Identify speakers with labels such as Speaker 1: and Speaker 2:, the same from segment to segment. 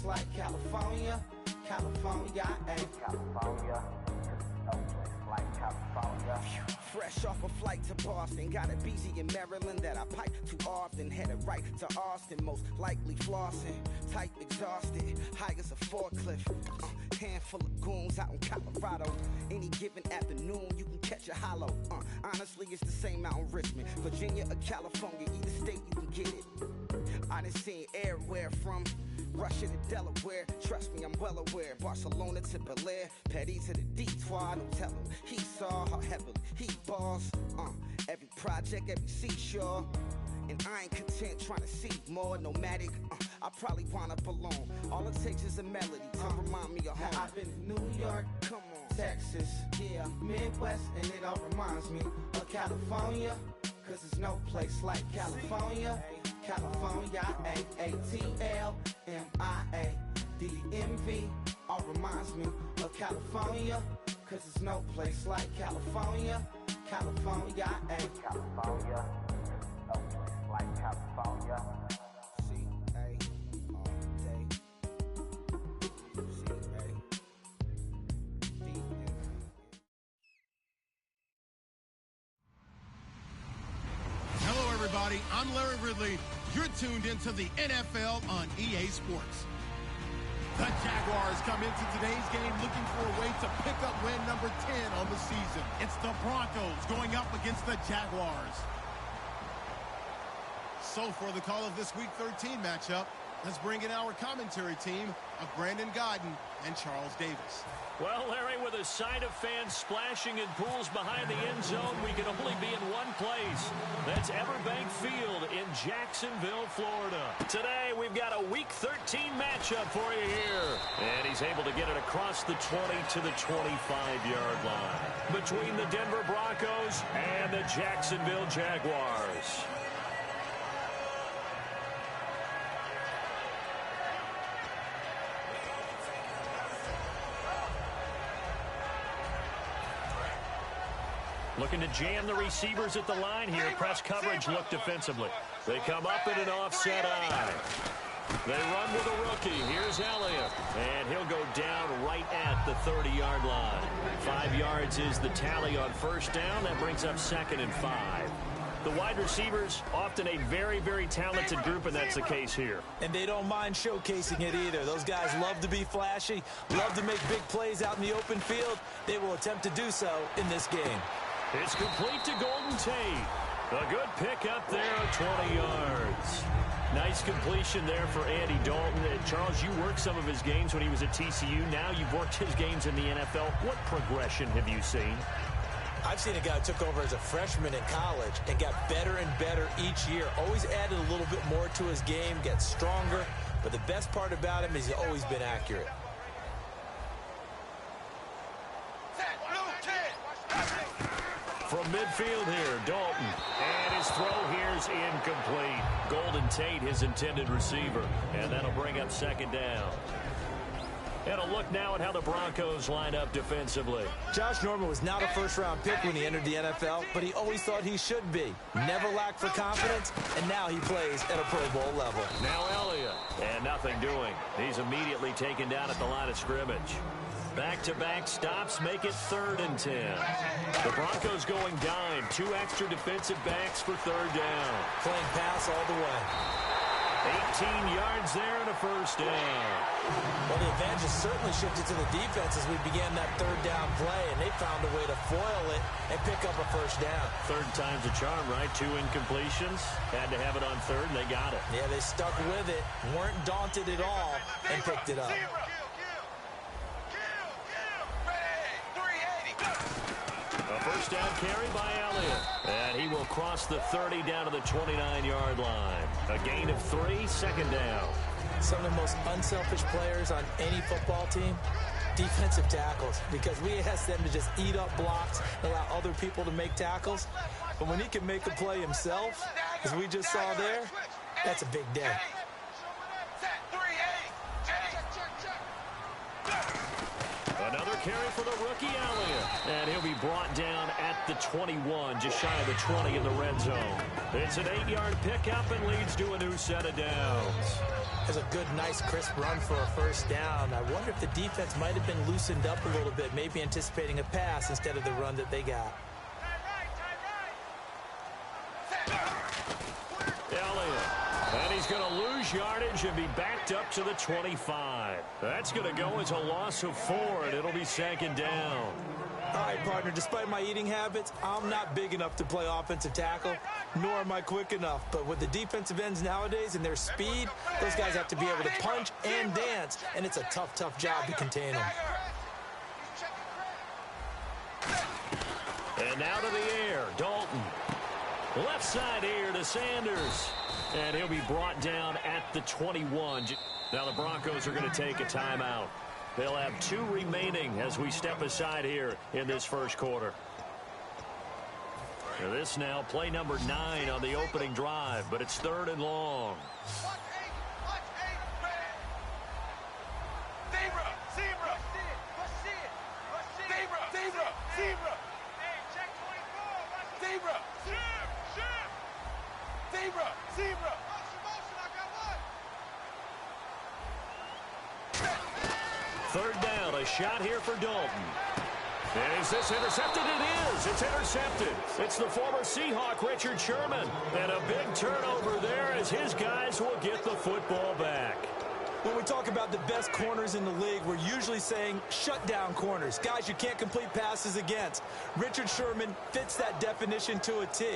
Speaker 1: like California, California, ayy.
Speaker 2: California, no place like California.
Speaker 1: Fresh off a flight to Boston, got a BZ in Maryland that I pipe too often. Headed right to Austin, most likely flossing. Tight, exhausted, high as a forklift. Handful of goons out in Colorado. Any given afternoon, you can catch a hollow. Honestly, it's the same out in Richmond, Virginia or California. Either state, you can get it. I done seen everywhere from Russia to Delaware. Trust me, I'm well aware. Barcelona to Bel Air, Petty to the Detroit. No tell him he saw how heavily he balls. Every project, every seashore. And I ain't content trying to see more. Nomadic, I probably wind up alone. All it takes is a melody to remind me of home. Now I've been to New York, come on, Texas, yeah, Midwest, and it all reminds me of California. Cause there's no place like California. California, A-A-T-L-M-I-A-D-M-V. All reminds me of California. Cause there's no place like California. California,
Speaker 2: California, no place like California.
Speaker 1: C-A all day. C-A-D-M-V.
Speaker 3: Hello, everybody. I'm Larry Ridley. You're tuned into the NFL on EA Sports. The Jaguars come into today's game looking for a way to pick up win number 10 on the season. It's the Broncos going up against the Jaguars. So for the call of this Week 13 matchup, let's bring in our commentary team of Brandon Godden and Charles Davis.
Speaker 4: Well, Larry, with a sight of fans splashing in pools behind the end zone, we can only be in one place. That's Everbank Field in Jacksonville, Florida. Today, we've got a Week 13 matchup for you here. And he's able to get it across the 20 to the 25-yard line between the Denver Broncos and the Jacksonville Jaguars. Looking to jam the receivers at the line here. Press coverage look defensively. They come up in an offset eye. They run with a rookie. Here's Elliott. And he'll go down right at the 30-yard line. 5 yards is the tally on first down. That brings up 2nd and 5. The wide receivers, often a very, very talented group, and that's the case here.
Speaker 5: And they don't mind showcasing it either. Those guys love to be flashy, love to make big plays out in the open field. They will attempt to do so in this game.
Speaker 4: It's complete to Golden Tate. A good pick up there at 20 yards. Nice completion there for Andy Dalton. Charles, you worked some of his games when he was at TCU. Now you've worked his games in the NFL. What progression have you seen?
Speaker 5: I've seen a guy who took over as a freshman in college and got better and better each year. Always added a little bit more to his game, gets stronger. But the best part about him is he's always been accurate.
Speaker 4: From midfield here, Dalton. And his throw here's incomplete. Golden Tate, his intended receiver. And that'll bring up 2nd down. And a look now at how the Broncos line up defensively.
Speaker 5: Josh Norman was not a first-round pick when he entered the NFL, but he always thought he should be. Never lacked for confidence, and now he plays at a Pro Bowl level.
Speaker 4: Now Elliott. And nothing doing. He's immediately taken down at the line of scrimmage. Back-to-back stops make it 3rd and 10. The Broncos going dime. 2 extra defensive backs for 3rd down.
Speaker 5: Playing pass all the way.
Speaker 4: 18 yards there and a first down.
Speaker 5: Well, the advantage has certainly shifted to the defense as we began that 3rd down play, and they found a way to foil it and pick up a first down.
Speaker 4: 3rd time's a charm, right? 2 incompletions. Had to have it on 3rd, and they got it.
Speaker 5: Yeah, they stuck with it, weren't daunted at all, and picked it up.
Speaker 4: A first down carry by Elliott. And he will cross the 30 down to the 29-yard line. A gain of 3, 2nd down.
Speaker 5: Some of the most unselfish players on any football team, defensive tackles, because we ask them to just eat up blocks, allow other people to make tackles. But when he can make a play himself, as we just saw there, that's a big day.
Speaker 4: Another carry for the rookie Elliott. And he'll be brought down at the 21, just shy of the 20 in the red zone. It's an 8-yard pickup and leads to a new set of downs.
Speaker 5: It's a good, nice, crisp run for a first down. I wonder if the defense might have been loosened up a little bit, maybe anticipating a pass instead of the run that they got.
Speaker 4: Elliott. And he's going to lose yardage and be backed up to the 25. That's going to go as a loss of 4, and it'll be second down.
Speaker 5: All right, partner, despite my eating habits, I'm not big enough to play offensive tackle, nor am I quick enough. But with the defensive ends nowadays and their speed, those guys have to be able to punch and dance, and it's a tough, tough job to contain them.
Speaker 4: And now to the air, Dalton. Left side here to Sanders. And he'll be brought down at the 21. Now the Broncos are going to take a timeout. They'll have 2 remaining as we step aside here in this first quarter. Now this now, play number 9 on the opening drive, but it's 3rd and long. Third down, a shot here for Dalton. And is this intercepted? It is. It's intercepted. It's the former Seahawk, Richard Sherman. And a big turnover there as his guys will get the football back.
Speaker 5: When we talk about the best corners in the league, we're usually saying shutdown corners, guys you can't complete passes against. Richard Sherman fits that definition to a T.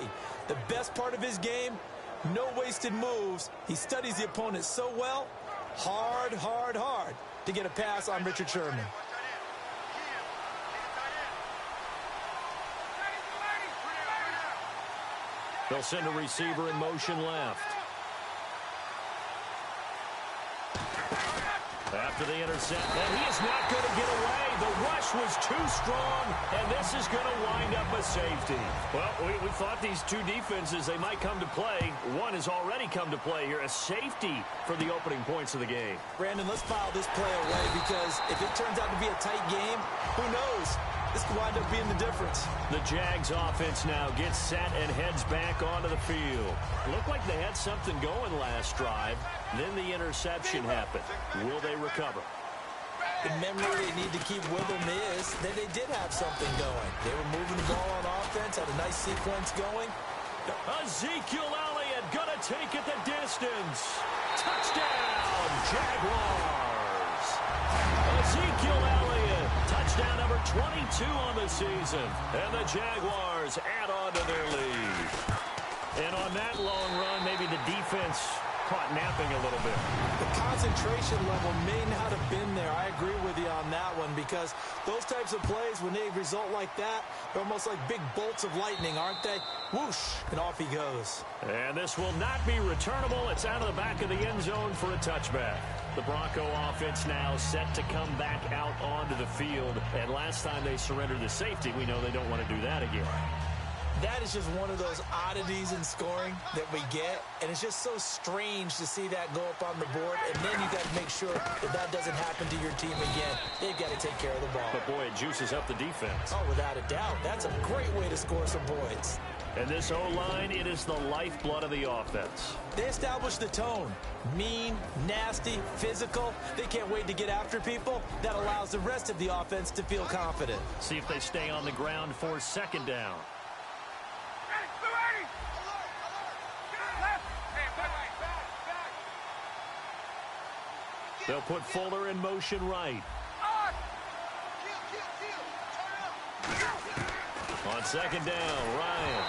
Speaker 5: The best part of his game, no wasted moves. He studies the opponent so well, hard to get a pass on Richard Sherman.
Speaker 4: They'll send a receiver in motion left. After the intercept, and he is not going to get away. The rush was too strong, and this is going to wind up a safety. Well, we thought these two defenses, they might come to play. One has already come to play here, a safety for the opening points of the game.
Speaker 5: Brandon, let's file this play away because if it turns out to be a tight game, who knows? This could wind up being the difference.
Speaker 4: The Jags offense now gets set and heads back onto the field. Looked like they had something going last drive. Then the interception happened. Will they recover?
Speaker 5: The memory they need to keep with them is that they did have something going. They were moving the ball on offense, had a nice sequence going.
Speaker 4: Ezekiel Elliott gonna take it the distance. Touchdown, Jaguars. Ezekiel Elliott, touchdown number 22 on the season. And the Jaguars add on to their lead. And on that long run, maybe the defense caught napping a little bit.
Speaker 5: The concentration level may not have been there. I agree with you on that one because those types of plays, when they result like that, they're almost like big bolts of lightning, aren't they? Whoosh, and off he goes.
Speaker 4: And this will not be returnable. It's out of the back of the end zone for a touchback. The Bronco offense now set to come back out onto the field. And last time they surrendered the safety, we know they don't want to do that again.
Speaker 5: That is just one of those oddities in scoring that we get, and it's just so strange to see that go up on the board, and then you got to make sure that that doesn't happen to your team again. They've got to take care of the ball.
Speaker 4: But, boy, it juices up the defense.
Speaker 5: Oh, without a doubt. That's a great way to score some points.
Speaker 4: And this O-line, it is the lifeblood of the offense.
Speaker 5: They establish the tone. Mean, nasty, physical. They can't wait to get after people. That allows the rest of the offense to feel confident.
Speaker 4: See if they stay on the ground for second down. They'll put Fuller in motion right. On second down, Ryan.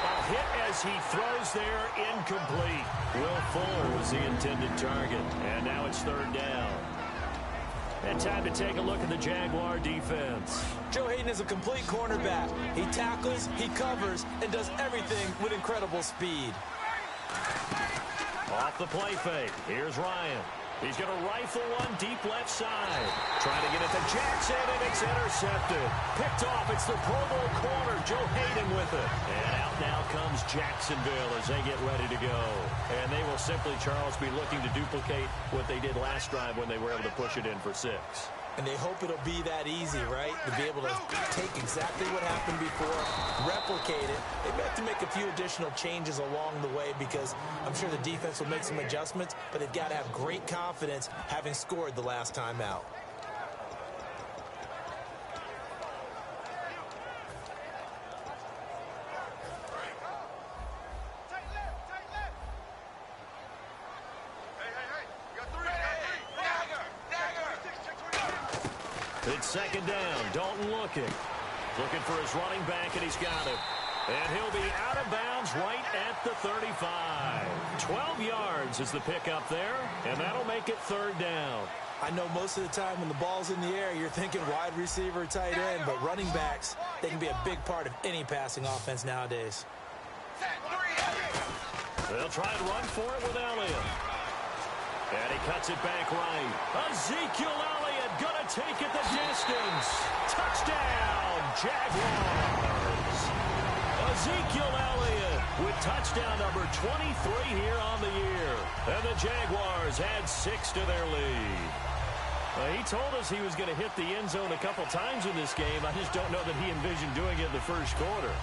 Speaker 4: A hit as he throws there, incomplete. Will Fuller was the intended target. And now it's third down. And time to take a look at the Jaguar defense.
Speaker 5: Joe Hayden is a complete cornerback. He tackles, he covers, and does everything with incredible speed.
Speaker 4: Off the play fake. Here's Ryan. He's going to rifle one deep left side. Trying to get it to Jackson, and it's intercepted. Picked off. It's the Pro Bowl corner, Joe Hayden with it. And out now comes Jacksonville as they get ready to go. And they will simply, Charles, be looking to duplicate what they did last drive when they were able to push it in for 6.
Speaker 5: And they hope it'll be that easy, right? To be able to take exactly what happened before, replicate it. They may have to make a few additional changes along the way because I'm sure the defense will make some adjustments, but they've got to have great confidence having scored the last time out.
Speaker 4: It's second down. Dalton looking for his running back, and he's got it. And he'll be out of bounds right at the 35. 12 yards is the pickup there, and that'll make it third down.
Speaker 5: I know most of the time when the ball's in the air, you're thinking wide receiver, tight end, but running backs, they can be a big part of any passing offense nowadays.
Speaker 4: They'll try and run for it with Elliott. And he cuts it back right. Ezekiel Elliott gonna take it the distance. Touchdown, Jaguars. Ezekiel Elliott with touchdown number 23 here on the year. And the Jaguars add 6 to their lead. He told us he was going to hit the end zone a couple times in this game. I just don't know that he envisioned doing it in the first quarter.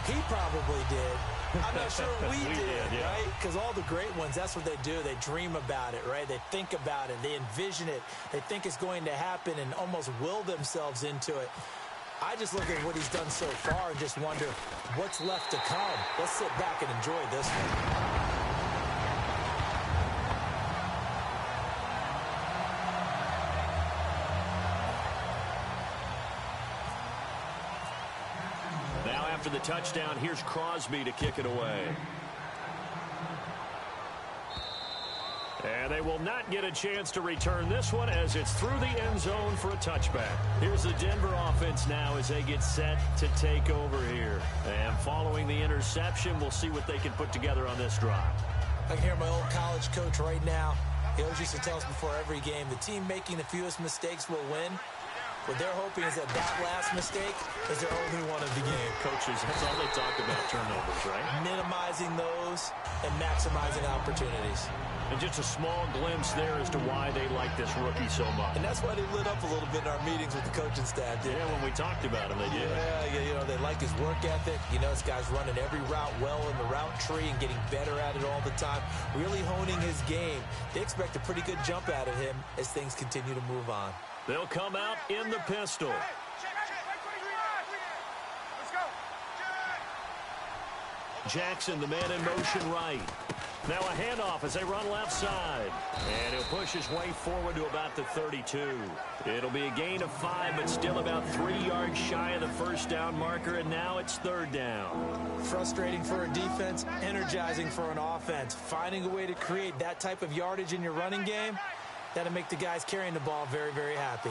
Speaker 5: He probably did. I'm not sure we did,
Speaker 4: yeah.
Speaker 5: Right? Because all the great ones, that's what they do. They dream about it, right? They think about it. They envision it. They think it's going to happen and almost will themselves into it. I just look at what he's done so far and just wonder what's left to come. Let's sit back and enjoy this one.
Speaker 4: After the touchdown, here's Crosby to kick it away. And they will not get a chance to return this one as it's through the end zone for a touchback. Here's the Denver offense now as they get set to take over here. And following the interception, we'll see what they can put together on this drive.
Speaker 5: I can hear my old college coach right now. He always used to tell us before every game, the team making the fewest mistakes will win. What they're hoping is that last mistake is their only one of the game.
Speaker 4: Coaches, that's all they talk about, turnovers, right?
Speaker 5: Minimizing those and maximizing opportunities.
Speaker 4: And just a small glimpse there as to why they like this rookie so much.
Speaker 5: And that's why they lit up a little bit in our meetings with the coaching staff, did.
Speaker 4: Yeah, when we talked about him, they did.
Speaker 5: Yeah, you know, they like his work ethic. You know, this guy's running every route well in the route tree and getting better at it all the time. Really honing his game. They expect a pretty good jump out of him as things continue to move on.
Speaker 4: They'll come out in the pistol. Jackson, the man in motion right. Now a handoff as they run left side. And he'll push his way forward to about the 32. It'll be a gain of 5, but still about 3 yards shy of the first down marker, and now it's third down.
Speaker 5: Frustrating for a defense, energizing for an offense. Finding a way to create that type of yardage in your running game, that'll make the guys carrying the ball very, very happy.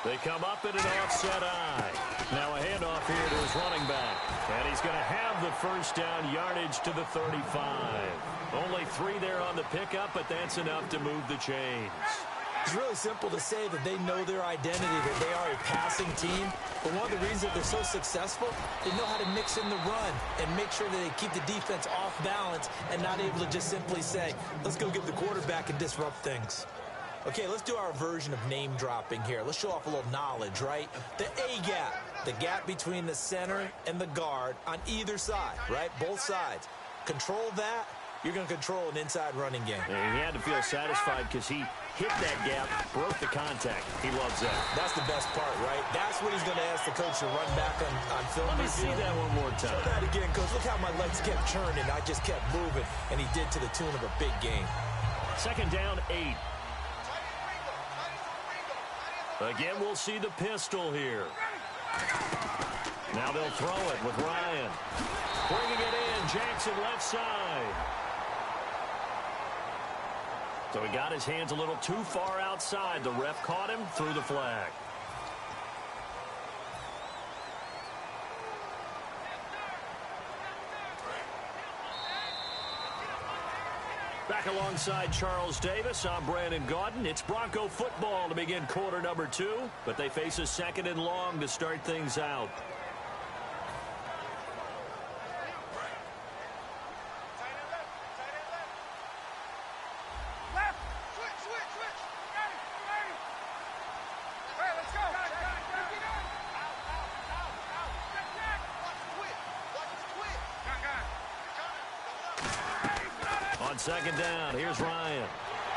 Speaker 4: They come up in an offset eye. Now a handoff here to his running back. And he's going to have the first down yardage to the 35. Only 3 there on the pickup, but that's enough to move the chains.
Speaker 5: It's really simple to say that they know their identity, that they are a passing team. But one of the reasons that they're so successful, they know how to mix in the run and make sure that they keep the defense off balance and not able to just simply say, let's go get the quarterback and disrupt things. Okay, let's do our version of name dropping here. Let's show off a little knowledge, right? The A-gap, the gap between the center and the guard on either side, right? Both sides. Control that, you're going to control an inside running game.
Speaker 4: And he had to feel satisfied because he hit that gap, broke the contact. He loves that.
Speaker 5: That's the best part, right? That's what he's going to ask the coach to run back on film.
Speaker 4: Let me see that one more time.
Speaker 5: Show that again, Coach. Look how my legs kept churning. I just kept moving, and he did to the tune of a big game.
Speaker 4: Second down, 8. Again, we'll see the pistol here. Now they'll throw it with Ryan. Bringing it in, Jackson left side. So he got his hands a little too far outside. The ref caught him, threw the flag. Back alongside Charles Davis, I'm Brandon Gaudin. It's Bronco football to begin quarter number 2, but they face a second and long to start things out. On second down, here's Ryan.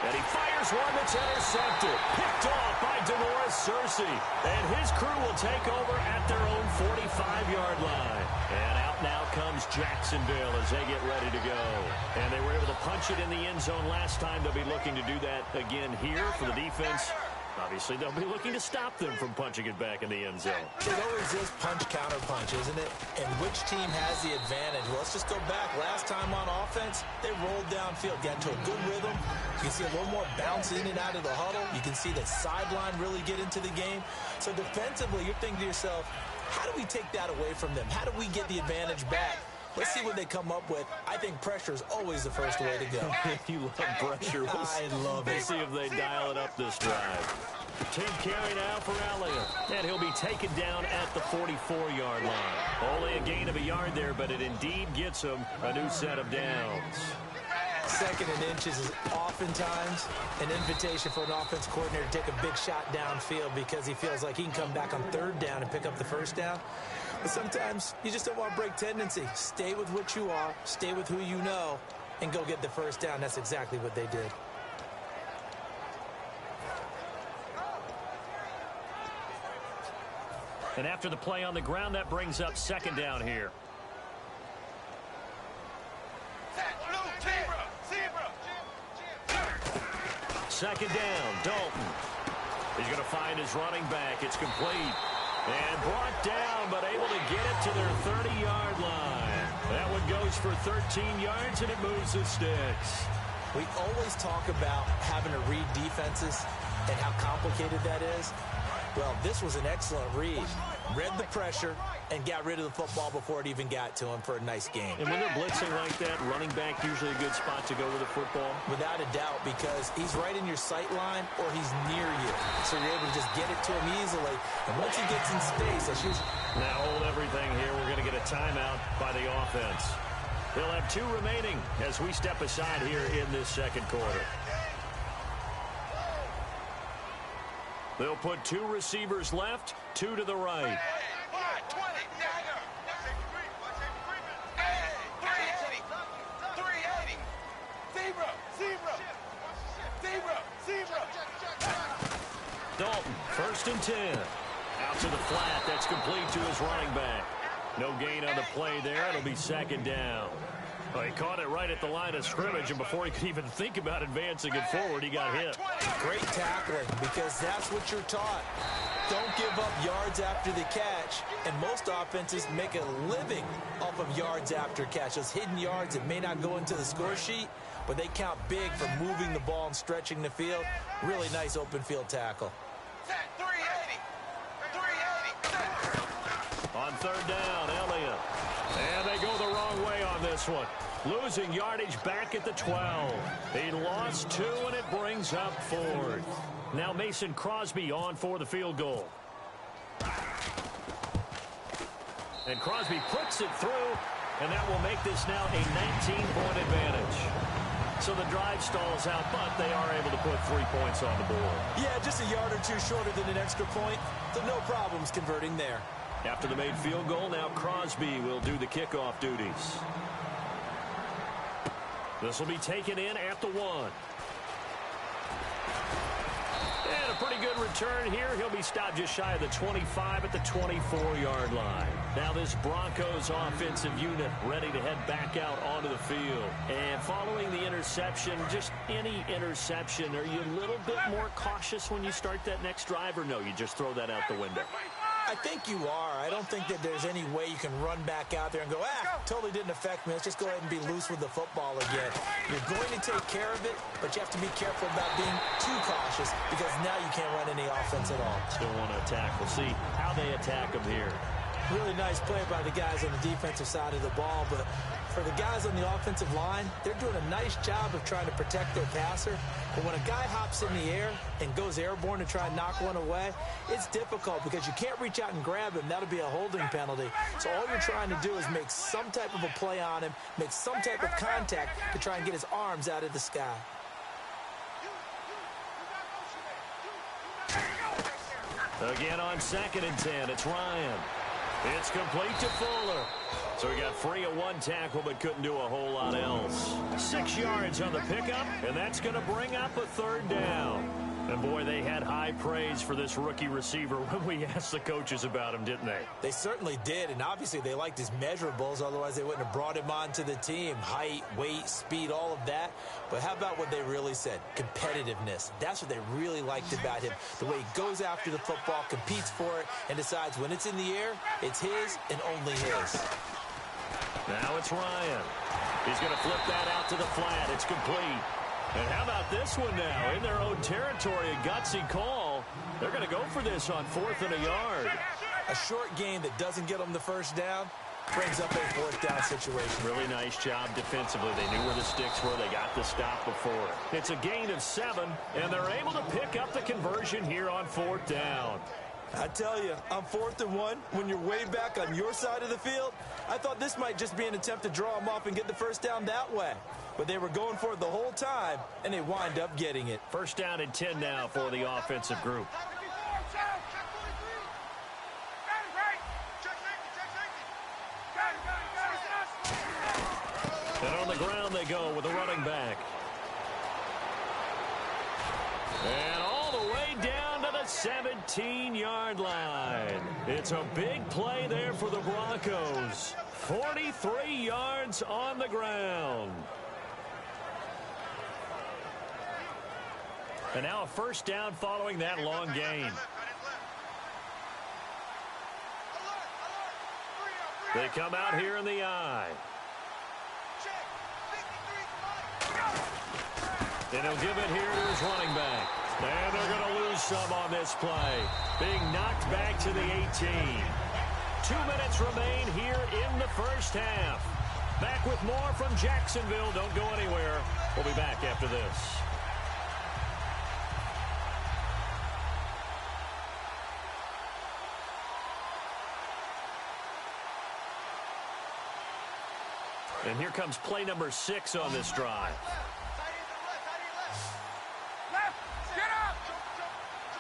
Speaker 4: And he fires one that's intercepted. Picked off by DeMaurice Searcy. And his crew will take over at their own 45-yard line. And out now comes Jacksonville as they get ready to go. And they were able to punch it in the end zone last time. They'll be looking to do that again here for the defense. Obviously, they'll be looking to stop them from punching it back in the end zone.
Speaker 5: It always is punch-counter-punch, isn't it? And which team has the advantage? Well, let's just go back. Last time on offense, they rolled downfield, got into a good rhythm. You can see a little more bounce in and out of the huddle. You can see the sideline really get into the game. So defensively, you're thinking to yourself, how do we take that away from them? How do we get the advantage back? Let's see what they come up with. I think pressure is always the first way to go.
Speaker 4: You love pressure.
Speaker 5: I love it.
Speaker 4: Let's see if they dial it up this drive. 10 carry now for Elliott. And he'll be taken down at the 44-yard line. Only a gain of a yard there, but it indeed gets him a new set of downs.
Speaker 5: Second and inches is oftentimes an invitation for an offense coordinator to take a big shot downfield because he feels like he can come back on third down and pick up the first down. But sometimes you just don't want to break tendency. Stay with what you are, stay with who you know, and go get the first down. That's exactly what they did.
Speaker 4: And after the play on the ground, that brings up second down here. Second down, Dalton. He's going to find his running back. It's complete. And brought down, but able to get it to their 30-yard line. That one goes for 13 yards, and it moves the sticks.
Speaker 5: We always talk about having to read defenses and how complicated that is. Well, this was an excellent read. Read the pressure and got rid of the football before it even got to him for a nice game.
Speaker 4: And when they're blitzing like that, running back usually a good spot to go with the football?
Speaker 5: Without a doubt, because he's right in your sight line or he's near you. So you're able to just get it to him easily. And once he gets in space, that's usually...
Speaker 4: Now hold everything here. We're going to get a timeout by the offense. They'll have 2 remaining as we step aside here in this second quarter. They'll put 2 receivers left, 2 to the right. Dalton, 1st and 10. Out to the flat. That's complete to his running back. No gain on the play there. It'll be second down. Well, he caught it right at the line of scrimmage, and before he could even think about advancing it forward, he got hit.
Speaker 5: Great tackling, because that's what you're taught. Don't give up yards after the catch, and most offenses make a living off of yards after catch. Those hidden yards that may not go into the score sheet, but they count big for moving the ball and stretching the field. Really nice open field tackle.
Speaker 4: On third down, Elliott. And they go the wrong way on this one. Losing yardage back at the 12. He lost 2, and it brings up 4th. Now Mason Crosby on for the field goal. And Crosby puts it through, and that will make this now a 19-point advantage. So the drive stalls out, but they are able to put 3 points on the board.
Speaker 5: Yeah, just a yard or 2 shorter than an extra point, so no problems converting there.
Speaker 4: After the made field goal, now Crosby will do the kickoff duties. This will be taken in at the 1. And a pretty good return here. He'll be stopped just shy of the 25 at the 24-yard line. Now this Broncos offensive unit ready to head back out onto the field. And following the interception, just any interception, are you a little bit more cautious when you start that next drive, or no, you just throw that out the window?
Speaker 5: I think you are. I don't think that there's any way you can run back out there and go, totally didn't affect me. Let's just go ahead and be loose with the football again. You're going to take care of it, but you have to be careful about being too cautious because now you can't run any offense at all.
Speaker 4: Still want to attack. We'll see how they attack them here.
Speaker 5: Really nice play by the guys on the defensive side of the ball, but for the guys on the offensive line, they're doing a nice job of trying to protect their passer. But when a guy hops in the air and goes airborne to try and knock one away, it's difficult because you can't reach out and grab him. That'll be a holding penalty. So all you're trying to do is make some type of a play on him, make some type of contact to try and get his arms out of the sky.
Speaker 4: Again on 2nd and 10, it's Ryan. It's complete to Fuller. So he got free of one tackle but couldn't do a whole lot else. 6 yards on the pickup, and that's going to bring up a third down. And, boy, they had high praise for this rookie receiver when we asked the coaches about him, didn't they?
Speaker 5: They certainly did, and obviously they liked his measurables. Otherwise, they wouldn't have brought him onto the team. Height, weight, speed, all of that. But how about what they really said? Competitiveness. That's what they really liked about him. The way he goes after the football, competes for it, and decides when it's in the air, it's his and only his.
Speaker 4: Now it's Ryan. He's going to flip that out to the flat. It's complete. And how about this one now? In their own territory, a gutsy call. They're going to go for this on 4th and a yard.
Speaker 5: A short gain that doesn't get them the first down brings up a 4th down situation.
Speaker 4: Really nice job defensively. They knew where the sticks were. They got the stop before. It's a gain of 7, and they're able to pick up the conversion here on 4th down.
Speaker 5: I tell you, on 4th and 1, when you're way back on your side of the field, I thought this might just be an attempt to draw them off and get the first down that way. But they were going for it the whole time, and they wind up getting it.
Speaker 4: First down and 10 now for the offensive group. And on the ground they go with the running back. And all the way down to the 17-yard line. It's a big play there for the Broncos. 43 yards on the ground. And now a first down following that long gain. They come out here in the I. And he'll give it here to his running back. And they're going to lose some on this play. Being knocked back to the 18. 2 minutes remain here in the first half. Back with more from Jacksonville. Don't go anywhere. We'll be back after this. And here comes play number 6 on this drive.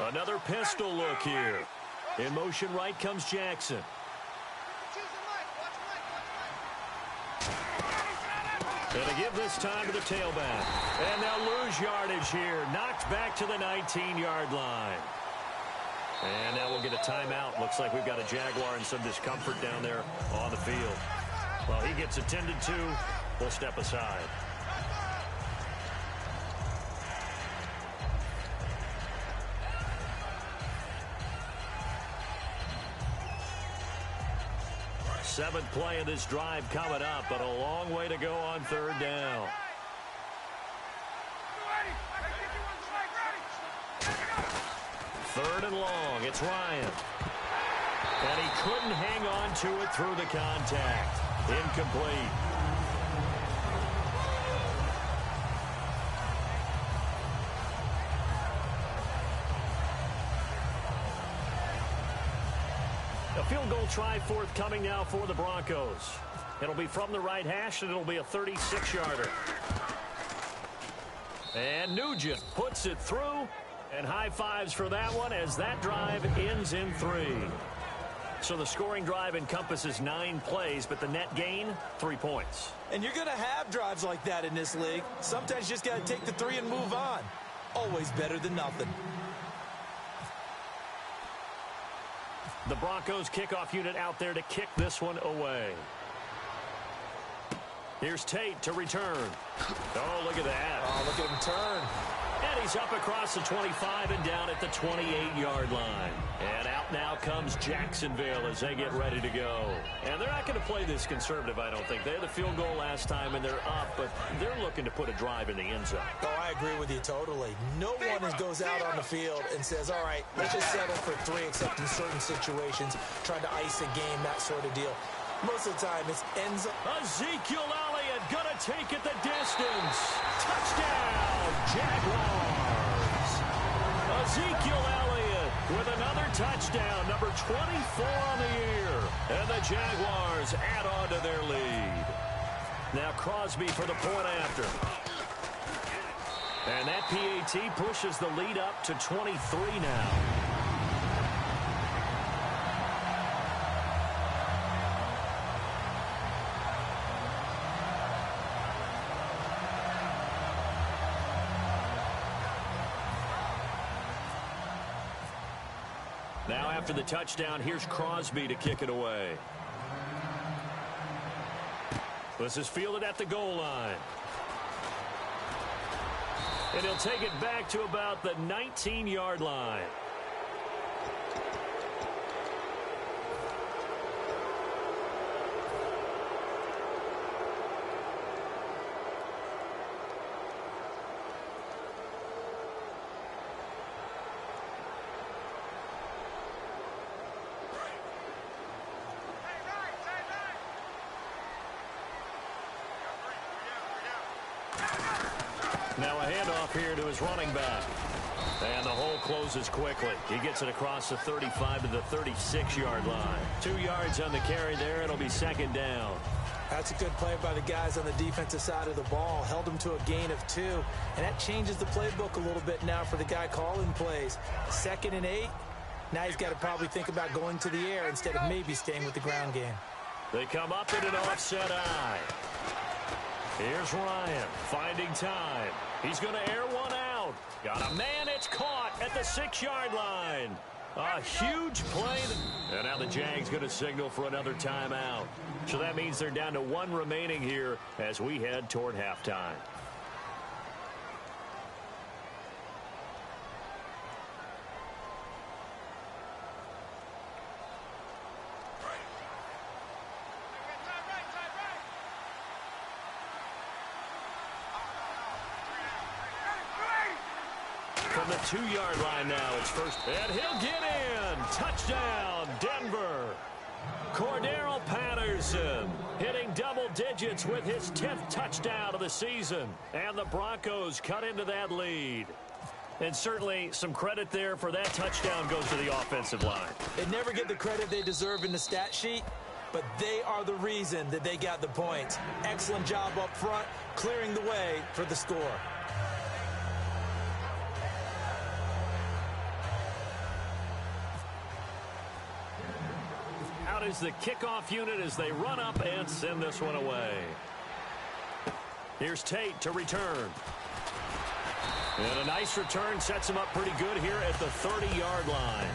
Speaker 4: Another pistol look here. In motion right comes Jackson. And to give this time to the tailback. And they'll lose yardage here. Knocked back to the 19-yard line. And now we'll get a timeout. Looks like we've got a Jaguar in some discomfort down there on the field. Well, he gets attended to. We'll step aside. Seventh play of this drive coming up, but a long way to go on third down. Third and long. It's Ryan. And he couldn't hang on to it through the contact. Incomplete. A field goal try forthcoming now for the Broncos. It'll be from the right hash, and it'll be a 36-yarder. And Nugent puts it through, and high fives for that one as that drive ends in 3. So the scoring drive encompasses 9 plays, but the net gain, 3 points.
Speaker 5: And you're going to have drives like that in this league. Sometimes you just got to take the 3 and move on. Always better than nothing.
Speaker 4: The Broncos kickoff unit out there to kick this one away. Here's Tate to return. Oh, look at that.
Speaker 5: Oh, look at him turn.
Speaker 4: And he's up across the 25 and down at the 28-yard line. And out now comes Jacksonville as they get ready to go. And they're not going to play this conservative, I don't think. They had the field goal last time, and they're up, but they're looking to put a drive in the end zone.
Speaker 5: Oh, I agree with you totally. No one goes out on the field and says, all right, let's just settle for 3, except in certain situations, trying to ice a game, that sort of deal. Most of the time, it's ends up.
Speaker 4: Ezekiel Elliott gonna take it the distance. Touchdown, Jaguars. Ezekiel Elliott with another touchdown, number 24 on the year. And the Jaguars add on to their lead. Now Crosby for the point after. And that PAT pushes the lead up to 23 now. Now after the touchdown, here's Crosby to kick it away. This is fielded at the goal line. And he'll take it back to about the 19-yard line. Now a handoff here to his running back. And the hole closes quickly. He gets it across the 35 to the 36-yard line. 2 yards on the carry there. It'll be second down.
Speaker 5: That's a good play by the guys on the defensive side of the ball. Held them to a gain of 2. And that changes the playbook a little bit now for the guy calling plays. 2nd and 8. Now he's got to probably think about going to the air instead of maybe staying with the ground game.
Speaker 4: They come up in an offset eye. Here's Ryan finding time. He's going to air one out. Got a man. It's caught at the 6-yard line. A huge play. And now the Jags going to signal for another timeout. So that means they're down to 1 remaining here as we head toward halftime. From the 2-yard line now, it's first. And he'll get in. Touchdown, Denver. Cordero Patterson hitting double digits with his 10th touchdown of the season. And the Broncos cut into that lead. And certainly some credit there for that touchdown goes to the offensive line.
Speaker 5: They never get the credit they deserve in the stat sheet, but they are the reason that they got the points. Excellent job up front, clearing the way for the score.
Speaker 4: Out is the kickoff unit as they run up and send this one away. Here's Tate to return. And a nice return sets him up pretty good here at the 30-yard line.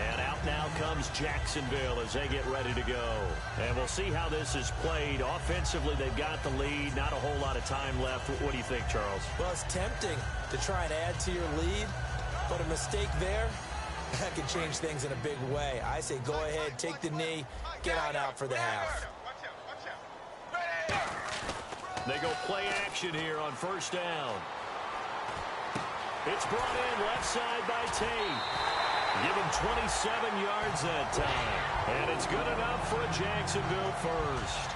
Speaker 4: And out now comes Jacksonville as they get ready to go. And we'll see how this is played. Offensively, they've got the lead. Not a whole lot of time left. What do you think, Charles?
Speaker 5: Well, it's tempting to try and add to your lead, but a mistake there, that could change things in a big way. I say go ahead, take the knee, get on out for the half.
Speaker 4: They go play action here on first down. It's brought in left side by Tate. Give him 27 yards that time. And it's good enough for a Jacksonville first.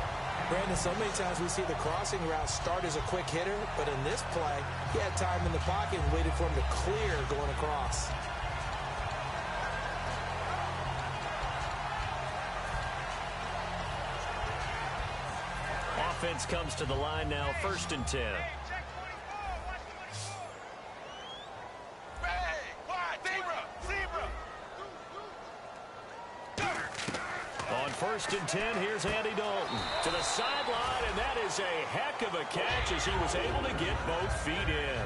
Speaker 5: Brandon, so many times we see the crossing route start as a quick hitter, but in this play, he had time in the pocket and waited for him to clear going across.
Speaker 4: Offense comes to the line now, 1st and 10. On 1st and 10, here's Andy Dalton to the sideline, and that is a heck of a catch as he was able to get both feet in.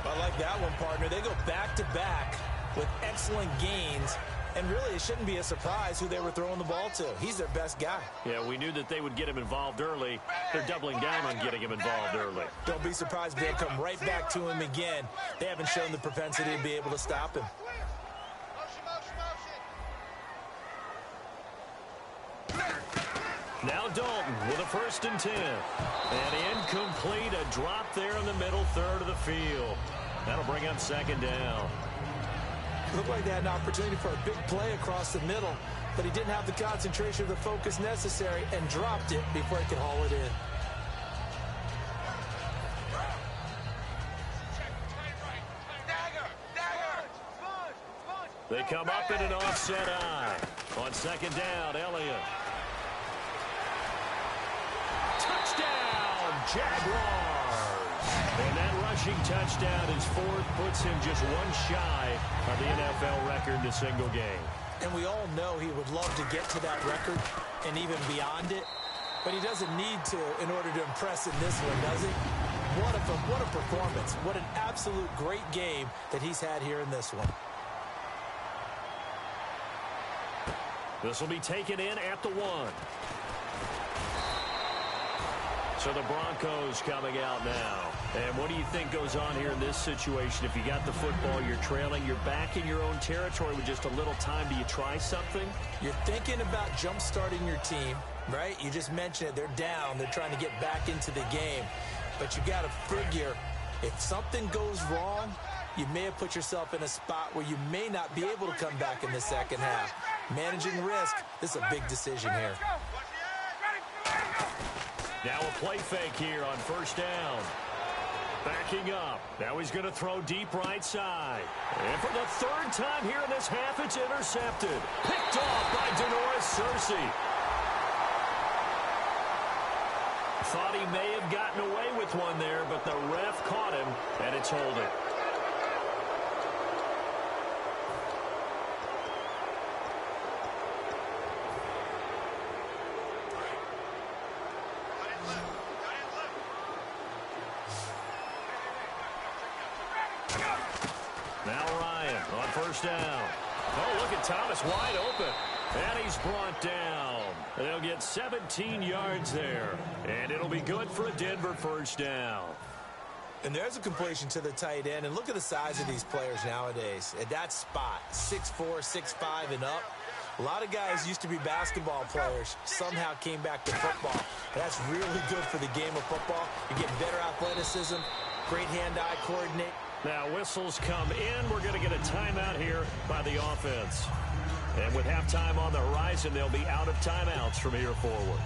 Speaker 5: I like that one, partner. They go back-to-back with excellent gains. And really, it shouldn't be a surprise who they were throwing the ball to. He's their best guy.
Speaker 4: Yeah, we knew that they would get him involved early. They're doubling down on getting him involved early.
Speaker 5: Don't be surprised if they'll come right back to him again. They haven't shown the propensity to be able to stop him.
Speaker 4: Now Dalton with a 1st and 10. And incomplete, a drop there in the middle third of the field. That'll bring up 2nd down.
Speaker 5: Looked like they had an opportunity for a big play across the middle, but he didn't have the concentration or the focus necessary and dropped it before he could haul it in.
Speaker 4: They come up in an offset eye. On 2nd down, Elliott. Touchdown, Jaguars! And that rushing touchdown is 4th, puts him just 1 shy of the NFL record in a single game.
Speaker 5: And we all know he would love to get to that record and even beyond it, but he doesn't need to in order to impress in this one, does he? What a performance. What an absolute great game that he's had here in this one.
Speaker 4: This will be taken in at the 1. So the Broncos coming out now. And what do you think goes on here in this situation? If you got the football, you're trailing, you're back in your own territory with just a little time. Do you try something?
Speaker 5: You're thinking about jump-starting your team, right? You just mentioned it. They're down. They're trying to get back into the game. But you got to figure if something goes wrong, you may have put yourself in a spot where you may not be able to come back in the second half. Managing risk, this is a big decision here.
Speaker 4: Now a play fake here on first down. Backing up. Now he's going to throw deep right side. And for the third time here in this half, it's intercepted. Picked off by Denoris Searcy. Thought he may have gotten away with one there, but the ref caught him, and it's holding. Now Ryan on first down. Oh, look at Thomas wide open. And he's brought down. They'll get 17 yards there. And it'll be good for a Denver first down.
Speaker 5: And there's a completion to the tight end. And look at the size of these players nowadays. At that spot, 6'4", 6'5", and up. A lot of guys used to be basketball players, somehow came back to football. That's really good for the game of football. You're getting better athleticism, great hand-eye coordinate.
Speaker 4: Now whistles come in. We're going to get a timeout here by the offense. And with halftime on the horizon, they'll be out of timeouts from here forward.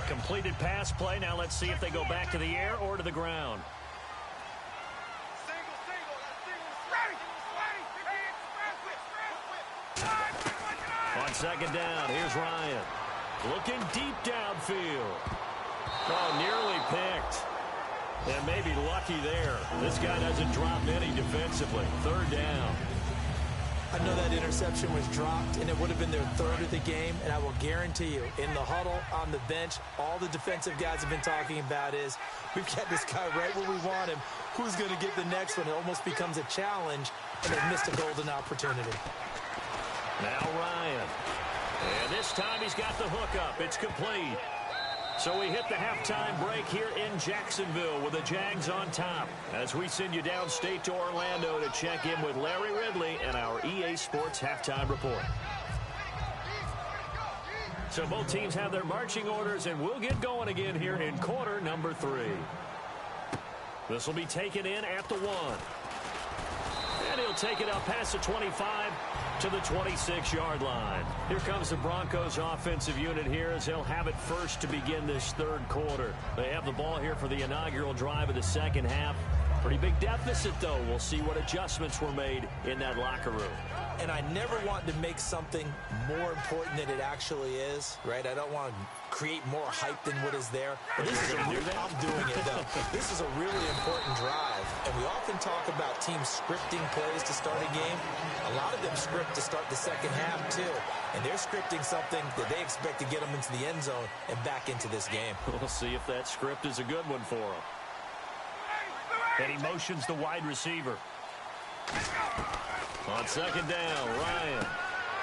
Speaker 4: Completed pass play. Now let's see if they go back to the air or to the ground. On second down, here's Ryan. Looking deep downfield. Oh, nearly picked. And maybe lucky there. This guy doesn't drop many defensively. Third down.
Speaker 5: I know that interception was dropped, and it would have been their third of the game, and I will guarantee you, in the huddle, on the bench, all the defensive guys have been talking about is, we've got this guy right where we want him. Who's going to get the next one? It almost becomes a challenge, and they've missed a golden opportunity.
Speaker 4: Now Ryan. And this time he's got the hook up. It's complete. So we hit the halftime break here in Jacksonville with the Jags on top as we send you downstate to Orlando to check in with Larry Ridley and our EA Sports Halftime Report. So both teams have their marching orders, and we'll get going again here in quarter number 3. This will be taken in at the 1. And he'll take it out past the 25 to the 26-yard line. Here comes the Broncos offensive unit here as they'll have it first to begin this third quarter. They have the ball here for the inaugural drive of the second half. Pretty big deficit, though. We'll see what adjustments were made in that locker room.
Speaker 5: And I never want to make something more important than it actually is, right? I don't want to create more hype than what is there. But this is I'm doing it, though. This is a really important drive. And we often talk about teams scripting plays to start a game. A lot of them script to start the second half, too. And they're scripting something that they expect to get them into the end zone and back into this game.
Speaker 4: We'll see if that script is a good one for them. And he motions the wide receiver. On second down, Ryan.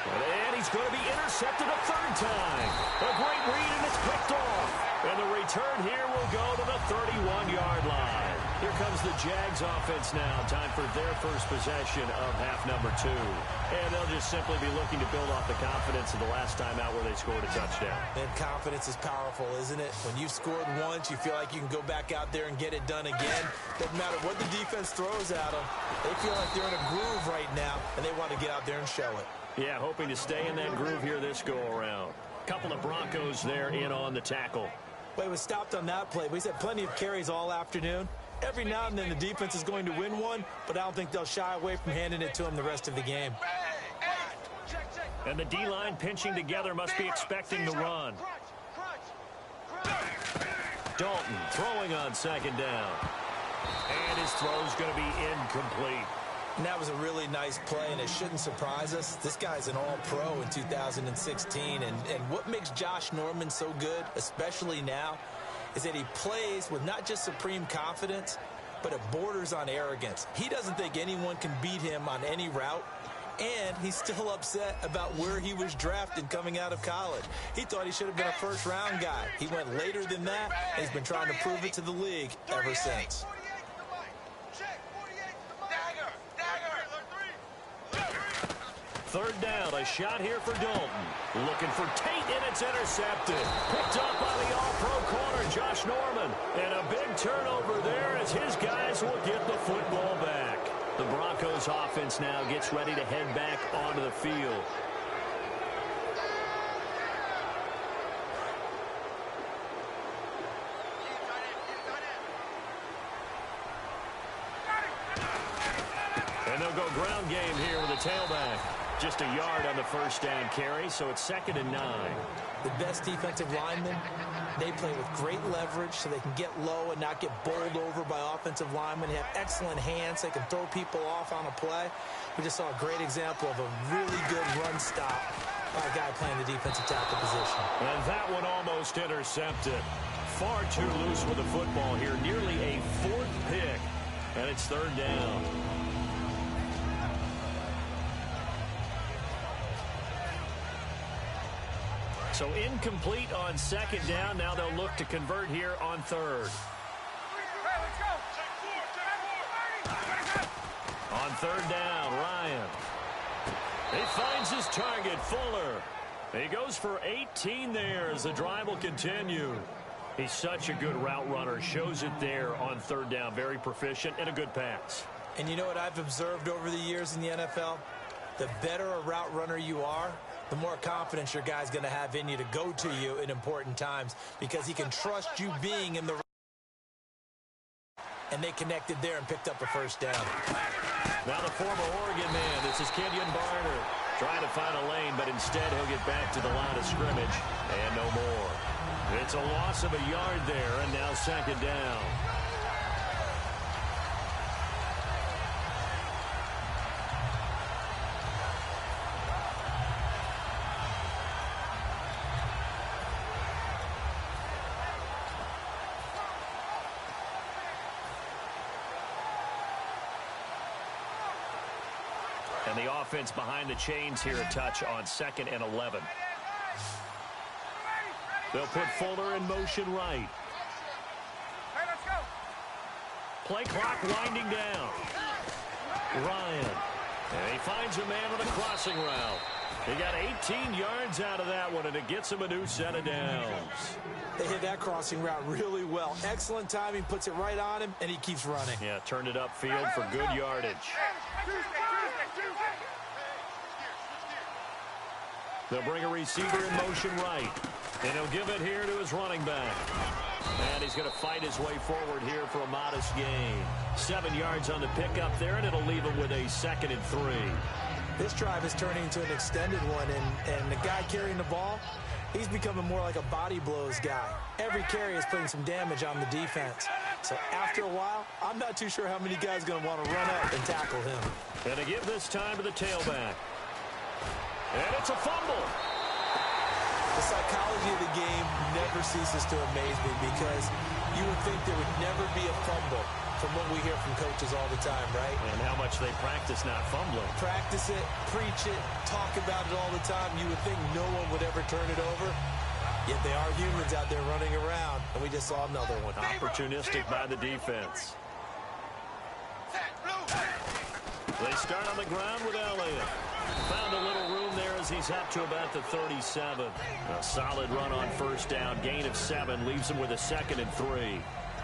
Speaker 4: And he's going to be intercepted a third time. A great read, and it's picked off. And the return here will go to the 31-yard line. Here comes the Jags offense now. Time for their first possession of half number 2. And they'll just simply be looking to build off the confidence of the last time out where they scored a touchdown.
Speaker 5: And confidence is powerful, isn't it? When you've scored once, you feel like you can go back out there and get it done again. Doesn't matter what the defense throws at them. They feel like they're in a groove right now, and they want to get out there and show it.
Speaker 4: Yeah, hoping to stay in that groove here this go-around. Couple of Broncos there in on the tackle.
Speaker 5: Well, he was stopped on that play. He's had plenty of carries all afternoon. Every now and then the defense is going to win one, but I don't think they'll shy away from handing it to him the rest of the game.
Speaker 4: And the D-line pinching together must be expecting the run. Dalton throwing on second down. And his throw's going to be incomplete.
Speaker 5: And that was a really nice play, and it shouldn't surprise us. This guy's an all-pro in 2016, and what makes Josh Norman so good, especially now, is that he plays with not just supreme confidence, but it borders on arrogance. He doesn't think anyone can beat him on any route, and he's still upset about where he was drafted coming out of college. He thought he should have been a first-round guy. He went later than that, and he's been trying to prove it to the league ever since.
Speaker 4: Third down, a shot here for Dalton. Looking for Tate, and it's intercepted. Picked up by the all-pro corner, Josh Norman. And a big turnover there as his guys will get the football back. The Broncos offense now gets ready to head back onto the field. And they'll go ground game here with a tailback. Just a yard on the first down carry, so it's 2nd and 9.
Speaker 5: The best defensive linemen, they play with great leverage so they can get low and not get bowled over by offensive linemen. They have excellent hands. They can throw people off on a play. We just saw a great example of a really good run stop by a guy playing the defensive tackle position.
Speaker 4: And that one almost intercepted. Far too loose with the football here. Nearly a 4th pick. And it's 3rd down. So incomplete on 2nd down. Now they'll look to convert here on 3rd. On 3rd down, Ryan. He finds his target, Fuller. He goes for 18 there as the drive will continue. He's such a good route runner. Shows it there on 3rd down. Very proficient and a good pass.
Speaker 5: And you know what I've observed over the years in the NFL? The better a route runner you are, the more confidence your guy's going to have in you to go to you in important times because he can trust you being in the and they connected there and picked up a first down.
Speaker 4: Now the former Oregon man, this is Kenyon Barner, trying to find a lane, but instead he'll get back to the line of scrimmage and no more. It's a loss of a yard there, and now 2nd down. And the offense behind the chains here a touch on 2nd and 11. They'll put Fuller in motion right. Play clock winding down. Ryan. And he finds a man on a crossing route. He got 18 yards out of that one, and it gets him a new set of downs.
Speaker 5: They hit that crossing route really well. Excellent timing, puts it right on him, and he keeps running.
Speaker 4: Yeah, turned it upfield for good yardage. They'll bring a receiver in motion right. And he'll give it here to his running back. And he's going to fight his way forward here for a modest gain. 7 yards on the pickup there, and it'll leave him with a 2nd and 3.
Speaker 5: This drive is turning into an extended one, and the guy carrying the ball, he's becoming more like a body blows guy. Every carry is putting some damage on the defense. So after a while, I'm not too sure how many guys are going to want to run up and tackle him.
Speaker 4: And to give this time to the tailback. And it's a fumble.
Speaker 5: The psychology of the game never ceases to amaze me because you would think there would never be a fumble from what we hear from coaches all the time, right?
Speaker 4: And how much they practice not fumbling.
Speaker 5: Practice it, preach it, talk about it all the time. You would think no one would ever turn it over. Yet they are humans out there running around, and we just saw another one.
Speaker 4: Opportunistic by the defense. They start on the ground with Elliott. Found a little room there as he's up to about the 37. A solid run on 1st down. Gain of 7 leaves him with a 2nd and 3.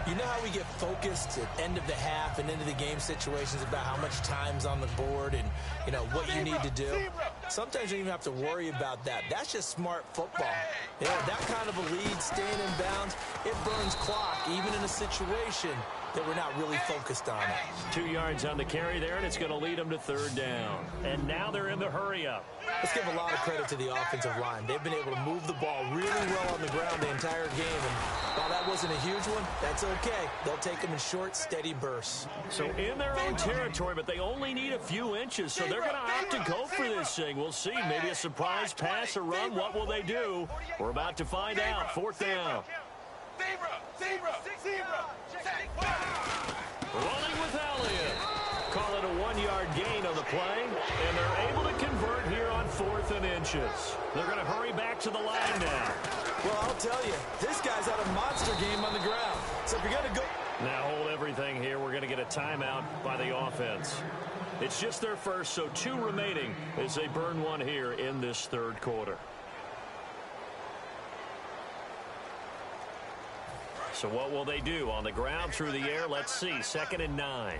Speaker 5: You know how we get focused at end of the half and into the game situations about how much time's on the board and, you know, what you need to do? Sometimes you don't even have to worry about that. That's just smart football. You know, that kind of a lead, staying in bounds, it burns clock, even in a situation that we're not really focused on it.
Speaker 4: 2 yards on the carry there, and it's going to lead them to 3rd down. And now they're in the hurry-up.
Speaker 5: Let's give a lot of credit to the offensive line. They've been able to move the ball really well on the ground the entire game. And while that wasn't a huge one, that's okay. They'll take them in short, steady bursts.
Speaker 4: So in their own territory, but they only need a few inches, so they're going to have to go for this thing. We'll see. Maybe a surprise pass or run. What will they do? We're about to find out. 4th down. Run gain on the play, and they're able to convert here on 4th and inches. They're going to hurry back to the line now.
Speaker 5: Well, I'll tell you, this guy's had a monster game on the ground. So if you're going to go...
Speaker 4: Now hold everything here. We're going to get a timeout by the offense. It's just their first, so 2 remaining as they burn one here in this 3rd quarter. So what will they do? On the ground, through the air, let's see. 2nd and 9.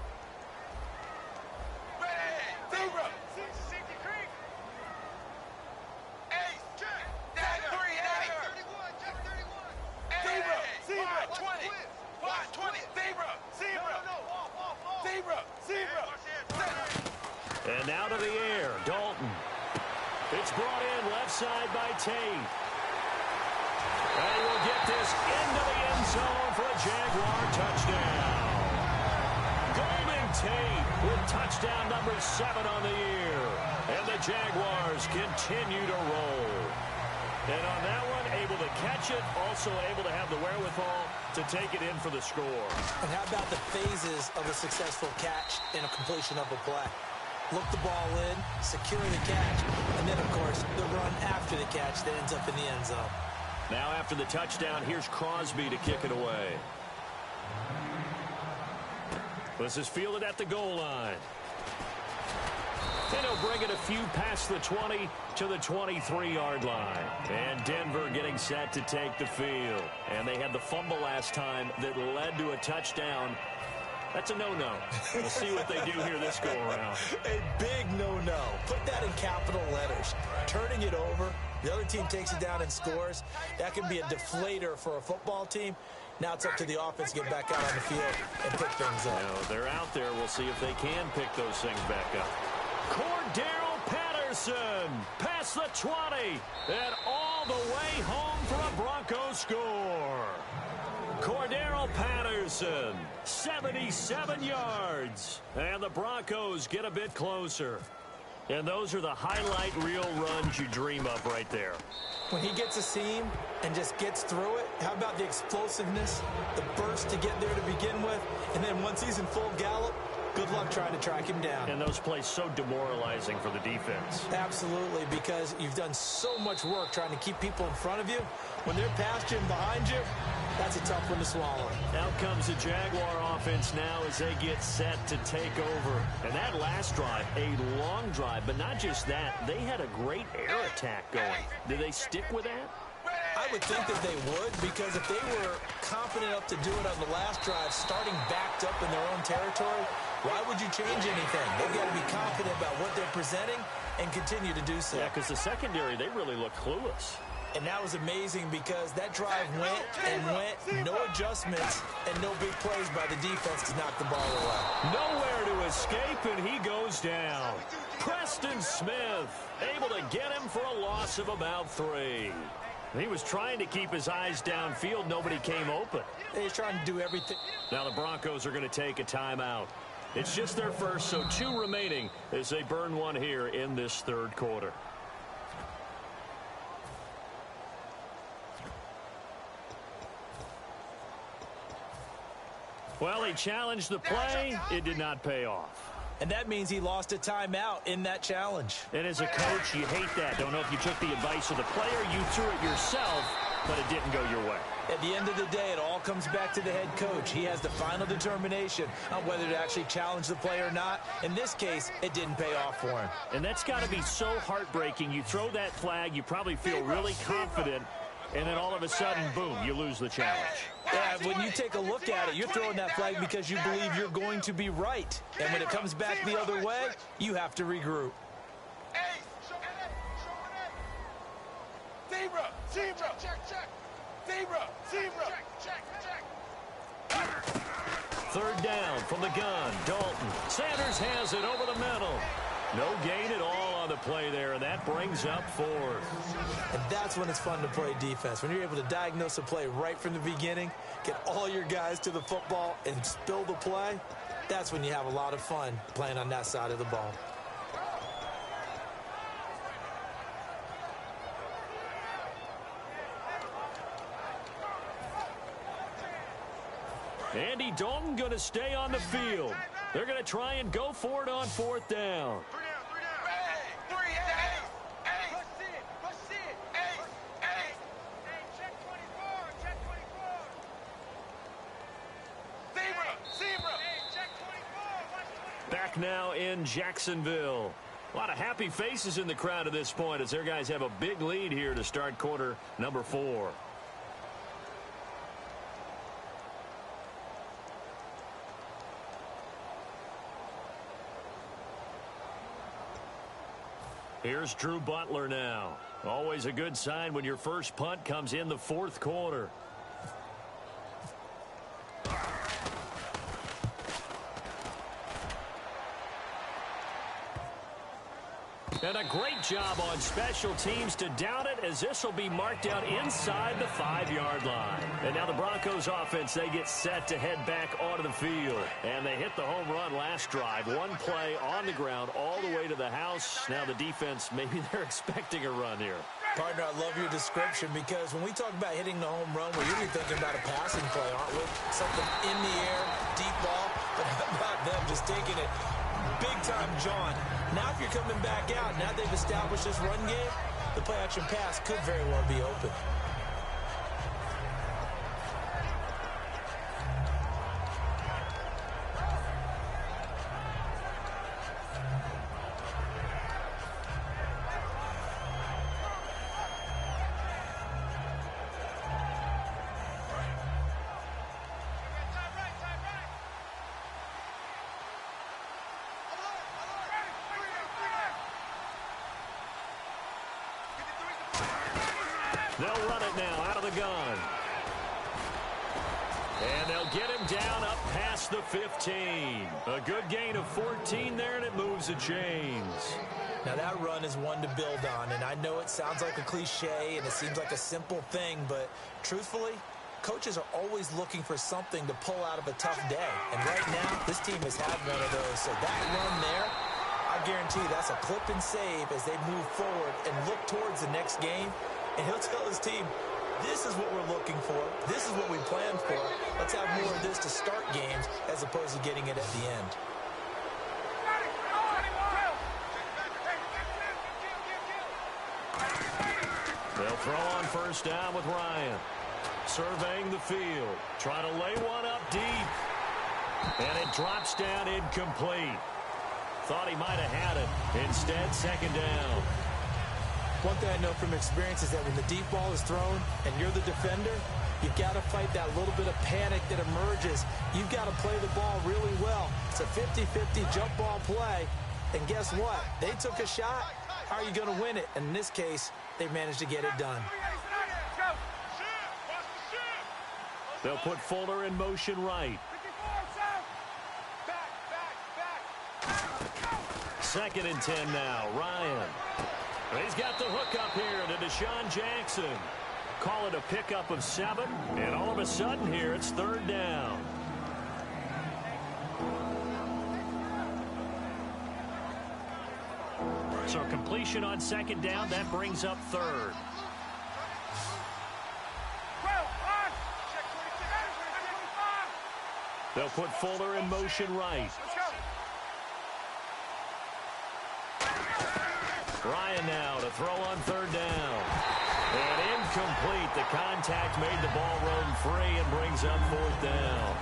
Speaker 4: And now to the air, Dalton. It's brought in left side by Tate. And he will get this into the end zone for a Jaguar touchdown. Golden Tate with touchdown number 7 on the year. And the Jaguars continue to roll. And on that one, able to catch it, also able to have the wherewithal to take it in for the score.
Speaker 5: And how about the phases of a successful catch and a completion of a play? Look the ball in, secure the catch, and then, of course, the run after the catch that ends up in the end zone.
Speaker 4: Now after the touchdown, here's Crosby to kick it away. This is fielded at the goal line. And he'll bring it a few past the 20 to the 23-yard line. And Denver getting set to take the field. And they had the fumble last time that led to a touchdown. That's a no-no. We'll see what they do here this go-around.
Speaker 5: A big no-no. Put that in capital letters. Turning it over, the other team takes it down and scores. That can be a deflator for a football team. Now it's up to the offense to get back out on the field and pick things up.
Speaker 4: Now, they're out there. We'll see if they can pick those things back up. Cordero Patterson past the 20 and all the way home for a Broncos score. Cordero Patterson, 77 yards. And the Broncos get a bit closer. And those are the highlight reel runs you dream of right there.
Speaker 5: When he gets a seam and just gets through it, how about the explosiveness, the burst to get there to begin with, and then once he's in full gallop, good luck trying to track him down.
Speaker 4: And those plays so demoralizing for the defense.
Speaker 5: Absolutely, because you've done so much work trying to keep people in front of you. When they're past you and behind you, that's a tough one to swallow.
Speaker 4: Out comes the Jaguar offense now as they get set to take over. And that last drive, a long drive, but not just that. They had a great air attack going. Did they stick with that?
Speaker 5: I would think that they would, because if they were confident enough to do it on the last drive, starting backed up in their own territory, why would you change anything? They've got to be confident about what they're presenting and continue to do so.
Speaker 4: Yeah, because the secondary, they really look clueless.
Speaker 5: And that was amazing because that drive went and went, no adjustments, and no big plays by the defense to knock the ball away.
Speaker 4: Nowhere to escape, and he goes down. Preston Smith able to get him for a loss of about 3. He was trying to keep his eyes downfield. Nobody came open.
Speaker 5: He's trying to do everything.
Speaker 4: Now the Broncos are going to take a timeout. It's just their first, so 2 remaining as they burn one here in this 3rd quarter. Well, he challenged the play. It did not pay off.
Speaker 5: And that means he lost a timeout in that challenge.
Speaker 4: And as a coach, you hate that. Don't know if you took the advice of the player, you threw it yourself, but it didn't go your way.
Speaker 5: At the end of the day, it all comes back to the head coach. He has the final determination on whether to actually challenge the play or not. In this case, it didn't pay off for him.
Speaker 4: And that's got to be so heartbreaking. You throw that flag, you probably feel really confident, and then all of a sudden, boom, you lose the challenge.
Speaker 5: Yeah, when you take a look at it, you're throwing that flag because you believe you're going to be right. And when it comes back the other way, you have to regroup.
Speaker 4: Third down from the gun, Dalton. Sanders has it over the middle. No gain at all on the play there, and that brings up 4th.
Speaker 5: And that's when it's fun to play defense. When you're able to diagnose a play right from the beginning, get all your guys to the football and spill the play, that's when you have a lot of fun playing on that side of the ball.
Speaker 4: Andy Dalton going to stay on the field. They're going to try and go for it on 4th down. Back now in Jacksonville. A lot of happy faces in the crowd at this point as their guys have a big lead here to start quarter number 4. Here's Drew Butler now. Always a good sign when your first punt comes in the 4th quarter. And a great job on special teams to down it, as this will be marked out inside the 5-yard line. And now the Broncos offense, they get set to head back onto the field. And they hit the home run last drive. One play on the ground all the way to the house. Now the defense, maybe they're expecting a run here.
Speaker 5: Partner, I love your description, because when we talk about hitting the home run, we're usually thinking about a passing play, aren't we? Something in the air, deep ball, but how about them just taking it big-time John. Now if you're coming back out, now they've established this run game, the play-action pass could very well be open.
Speaker 4: They'll run it now out of the gun. And they'll get him down up past the 15. A good gain of 14 there, and it moves the chains.
Speaker 5: Now that run is one to build on, and I know it sounds like a cliche and it seems like a simple thing, but truthfully, coaches are always looking for something to pull out of a tough day. And right now, this team has had one of those. So that run there, I guarantee that's a clip and save as they move forward and look towards the next game. And he'll tell his team, this is what we're looking for. This is what we planned for. Let's have more of this to start games as opposed to getting it at the end.
Speaker 4: They'll throw on 1st down with Ryan. Surveying the field. Trying to lay one up deep. And it drops down incomplete. Thought he might have had it. Instead, 2nd down.
Speaker 5: One thing I know from experience is that when the deep ball is thrown and you're the defender, you've got to fight that little bit of panic that emerges. You've got to play the ball really well. It's a 50-50 jump ball play. And guess what? They took a shot. How are you going to win it? And in this case, they managed to get it done.
Speaker 4: They'll put Fuller in motion right. 2nd and 10 now. Ryan. He's got the hook up here to Deshaun Jackson. Call it a pickup of 7, and all of a sudden here it's 3rd down. So completion on 2nd down, that brings up 3rd. They'll put Fuller in motion right. Ryan now to throw on 3rd down. And incomplete. The contact made the ball roam free and brings up 4th down.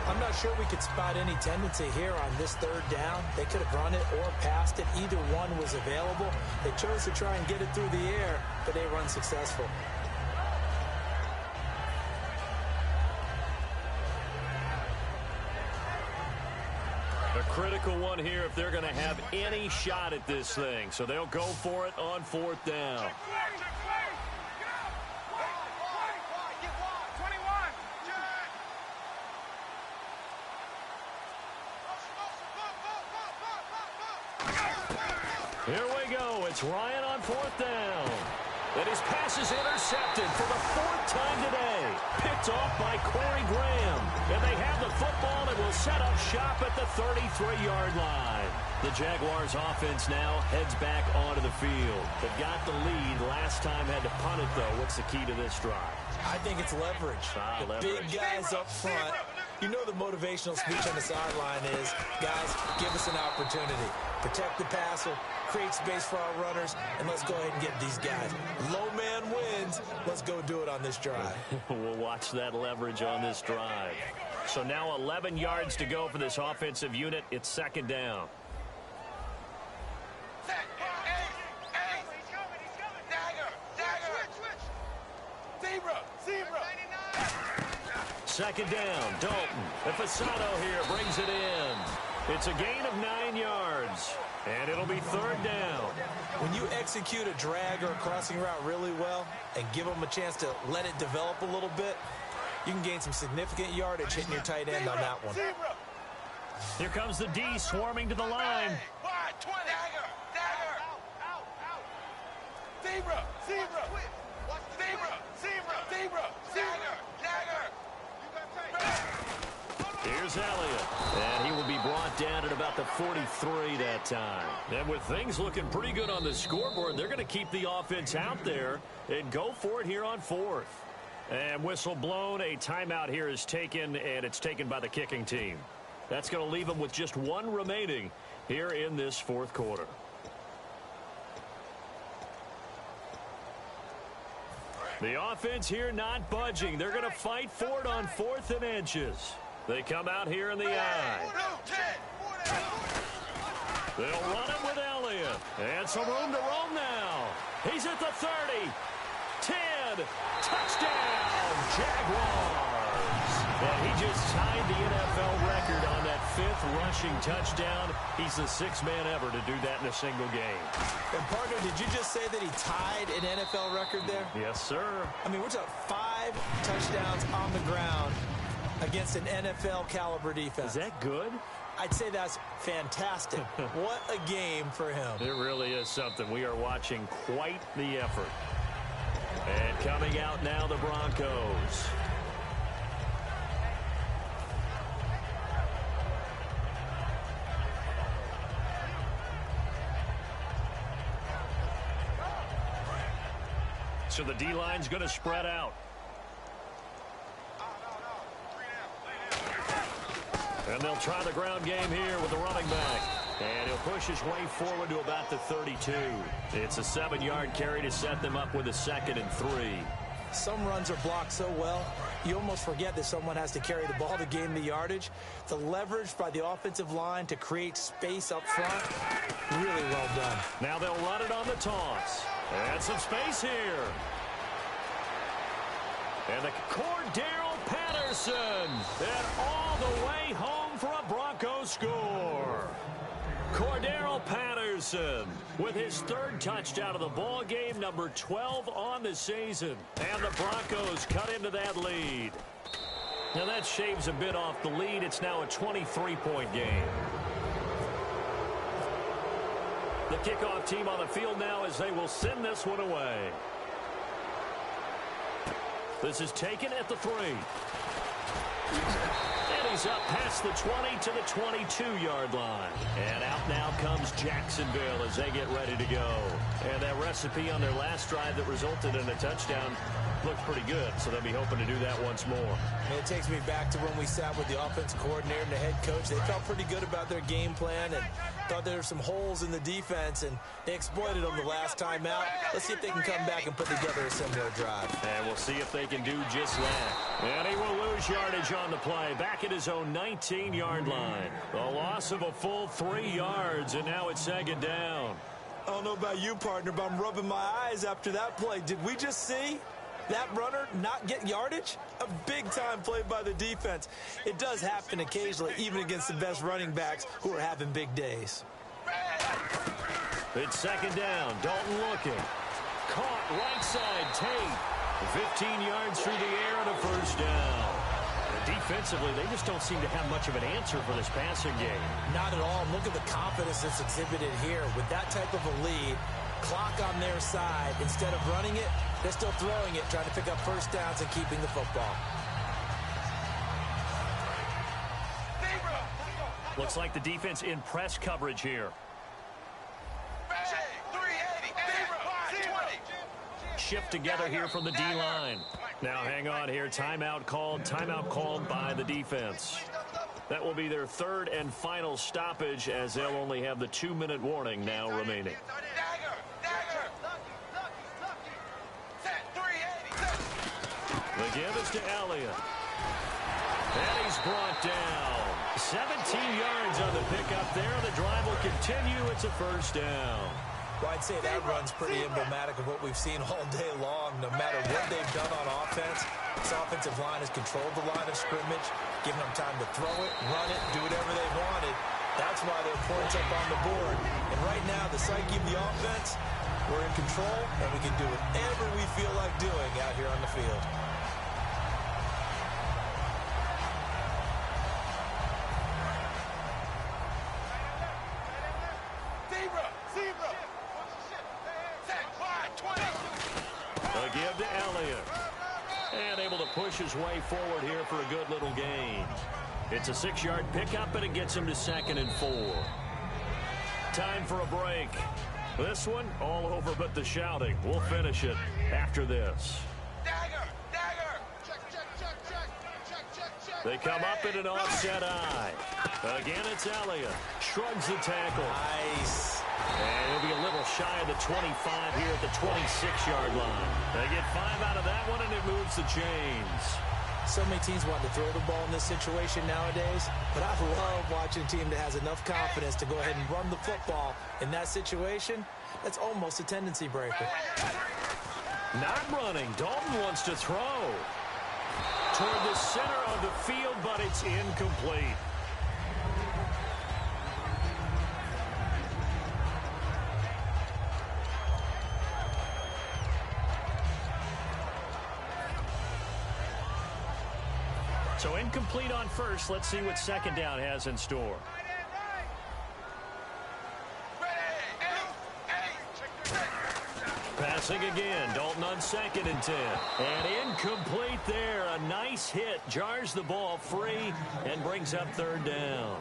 Speaker 5: I'm not sure we could spot any tendency here on this 3rd down. They could have run it or passed it. Either one was available. They chose to try and get it through the air, but they were unsuccessful.
Speaker 4: A critical one here if they're going to have any shot at this thing. So they'll go for it on 4th down. Here we go. It's Ryan on 4th down. And his pass is intercepted for the 4th time today. Picked off by Corey Graham. And they have the football and will set up shop at the 33-yard line. The Jaguars offense now heads back onto the field. They've got the lead. Last time had to punt it, though. What's the key to this drive?
Speaker 5: I think it's leverage.
Speaker 4: Leverage.
Speaker 5: Big guys up front. You know the motivational speech on the sideline is, guys, give us an opportunity. Protect the passer, create space for our runners, and let's go ahead and get these guys. Low man wins. Let's go do it on this drive.
Speaker 4: We'll watch that leverage on this drive. So now 11 yards to go for this offensive unit. It's second down. Second down, Dalton. Fasano here brings it in. It's a gain of 9 yards, and it'll be third down.
Speaker 5: When you execute a drag or a crossing route really well and give them a chance to let it develop a little bit, you can gain some significant yardage hitting your tight end on that one.
Speaker 4: Here comes the D swarming to the line. Here's Elliott, and he will be brought down at about the 43 that time. And with things looking pretty good on the scoreboard, they're going to keep the offense out there and go for it here on fourth. And whistle blown, a timeout here is taken, and it's taken by the kicking team. That's going to leave them with just one remaining here in this fourth quarter. The offense here not budging. They're going to fight for it on 4th and inches. They come out here in the I. They'll run it with Elliott. And some room to roam now. He's at the 30. 10. Touchdown, Jaguars. And he just tied the NFL record on that 5th rushing touchdown. He's the 6th man ever to do that in a single game.
Speaker 5: And, partner, did you just say that he tied an NFL record there?
Speaker 4: Yes, sir.
Speaker 5: I mean, we're talking 5 touchdowns on the ground against an NFL caliber defense.
Speaker 4: Is that good?
Speaker 5: I'd say that's fantastic. What a game for him.
Speaker 4: It really is something. We are watching quite the effort. And coming out now, the Broncos. So the D-line's going to spread out. And they'll try the ground game here with the running back. And he'll push his way forward to about the 32. It's a 7-yard carry to set them up with a 2nd and 3.
Speaker 5: Some runs are blocked so well, you almost forget that someone has to carry the ball to gain the yardage. The leverage by the offensive line to create space up front, really well done.
Speaker 4: Now they'll run it on the toss. And some space here. And the Cordero Patterson. And all the way home for a Bronco score. Cordero Patterson with his 3rd touchdown of the ball game, number 12 on the season. And the Broncos cut into that lead. Now that shaves a bit off the lead. It's now a 23-point game. The kickoff team on the field now as they will send this one away. This is taken at the 3. And he's up past the 20 to the 22-yard line. And out now comes Jacksonville as they get ready to go. And that recipe on their last drive that resulted in a touchdown looked pretty good, so they'll be hoping to do that once more.
Speaker 5: And it takes me back to when we sat with the offensive coordinator and the head coach. They felt pretty good about their game plan and thought there were some holes in the defense, and they exploited them the last time out. Let's see if they can come back and put together a similar drive.
Speaker 4: And we'll see if they can do just that. And he will lose yardage on the play, back at his own 19-yard line. The loss of a full 3 yards, and now it's 2nd down.
Speaker 5: I don't know about you, partner, but I'm rubbing my eyes after that play. Did we just see that runner not get yardage? A big-time play by the defense. It does happen occasionally, even against the best running backs who are having big days.
Speaker 4: It's 2nd down. Dalton looking. Caught right side. Tate. 15 yards through the air and a 1st down. And defensively, they just don't seem to have much of an answer for this passing game.
Speaker 5: Not at all. Look at the confidence that's exhibited here. With that type of a lead, clock on their side, instead of running it, they're still throwing it, trying to pick up 1st downs and keeping the football.
Speaker 4: Looks like the defense in press coverage here. Shift together here from the D-line. Now hang on here. Timeout called by the defense. That will be their third and final stoppage, as they'll only have the 2-minute warning now remaining. The give is to Elliott. And he's brought down. 17 yards on the pickup there. The drive will continue. It's a first down.
Speaker 5: Well, I'd say that run's pretty emblematic of what we've seen all day long. No matter what they've done on offense, this offensive line has controlled the line of scrimmage, given them time to throw it, run it, do whatever they wanted. That's why their points up on the board. And right now, the psyche of the offense, we're in control, and we can do whatever we feel like doing out here on the field.
Speaker 4: A give to Elliott. And able to push his way forward here for a good little gain. It's a 6-yard pickup, and it gets him to 2nd and 4. Time for a break. This one, all over but the shouting. We'll finish it after this. They come up in an offset eye. Again, it's Elliott. Shrugs the tackle.
Speaker 5: Nice.
Speaker 4: And he'll be a little shy of the 25 here at the 26-yard line. They get 5 out of that one, and it moves the chains.
Speaker 5: So many teams want to throw the ball in this situation nowadays, but I love watching a team that has enough confidence to go ahead and run the football in that situation. That's almost a tendency breaker.
Speaker 4: Not running. Dalton wants to throw toward the center of the field, but it's incomplete. So incomplete on first. Let's see what second down has in store. Passing again. Dalton on 2nd and 10. And incomplete there. A nice hit. Jars the ball free and brings up 3rd down.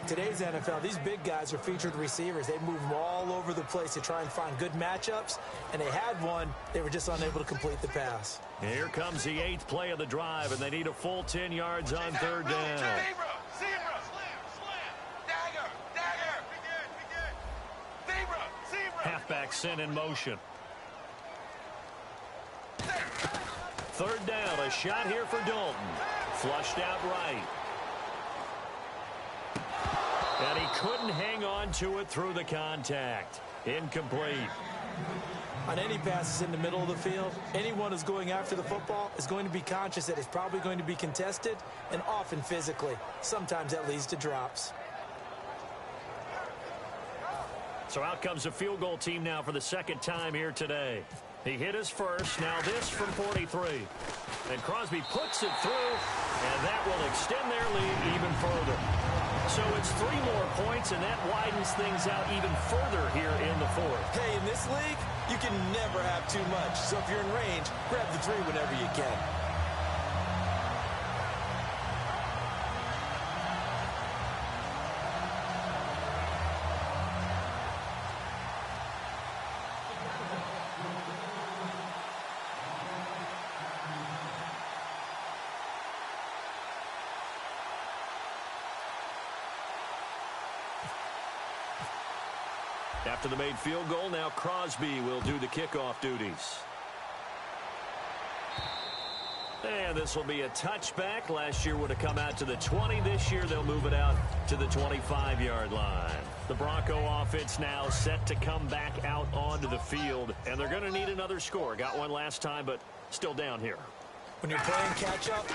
Speaker 5: Today's NFL, these big guys are featured receivers. They move them all over the place to try and find good matchups, and they had one. They were just unable to complete the pass.
Speaker 4: Here comes the 8th play of the drive, and they need a full 10 yards on 3rd down. Halfback sent in motion. 3rd down, a shot here for Dalton. Flushed out right. And he couldn't hang on to it through the contact. Incomplete.
Speaker 5: On any passes in the middle of the field, anyone who's going after the football is going to be conscious that it's probably going to be contested, and often physically. Sometimes that leads to drops.
Speaker 4: So out comes the field goal team now for the 2nd time here today. He hit his first. Now this from 43. And Crosby puts it through, and that will extend their lead even further. So it's 3 more points, and that widens things out even further here in the 4th.
Speaker 5: Hey, in this league, you can never have too much. So if you're in range, grab the 3 whenever you can.
Speaker 4: After the made field goal, now Crosby will do the kickoff duties. And this will be a touchback. Last year would have come out to the 20. This year they'll move it out to the 25-yard line. The Bronco offense now set to come back out onto the field, and they're going to need another score. Got one last time, but still down here.
Speaker 5: When you're playing catch-up,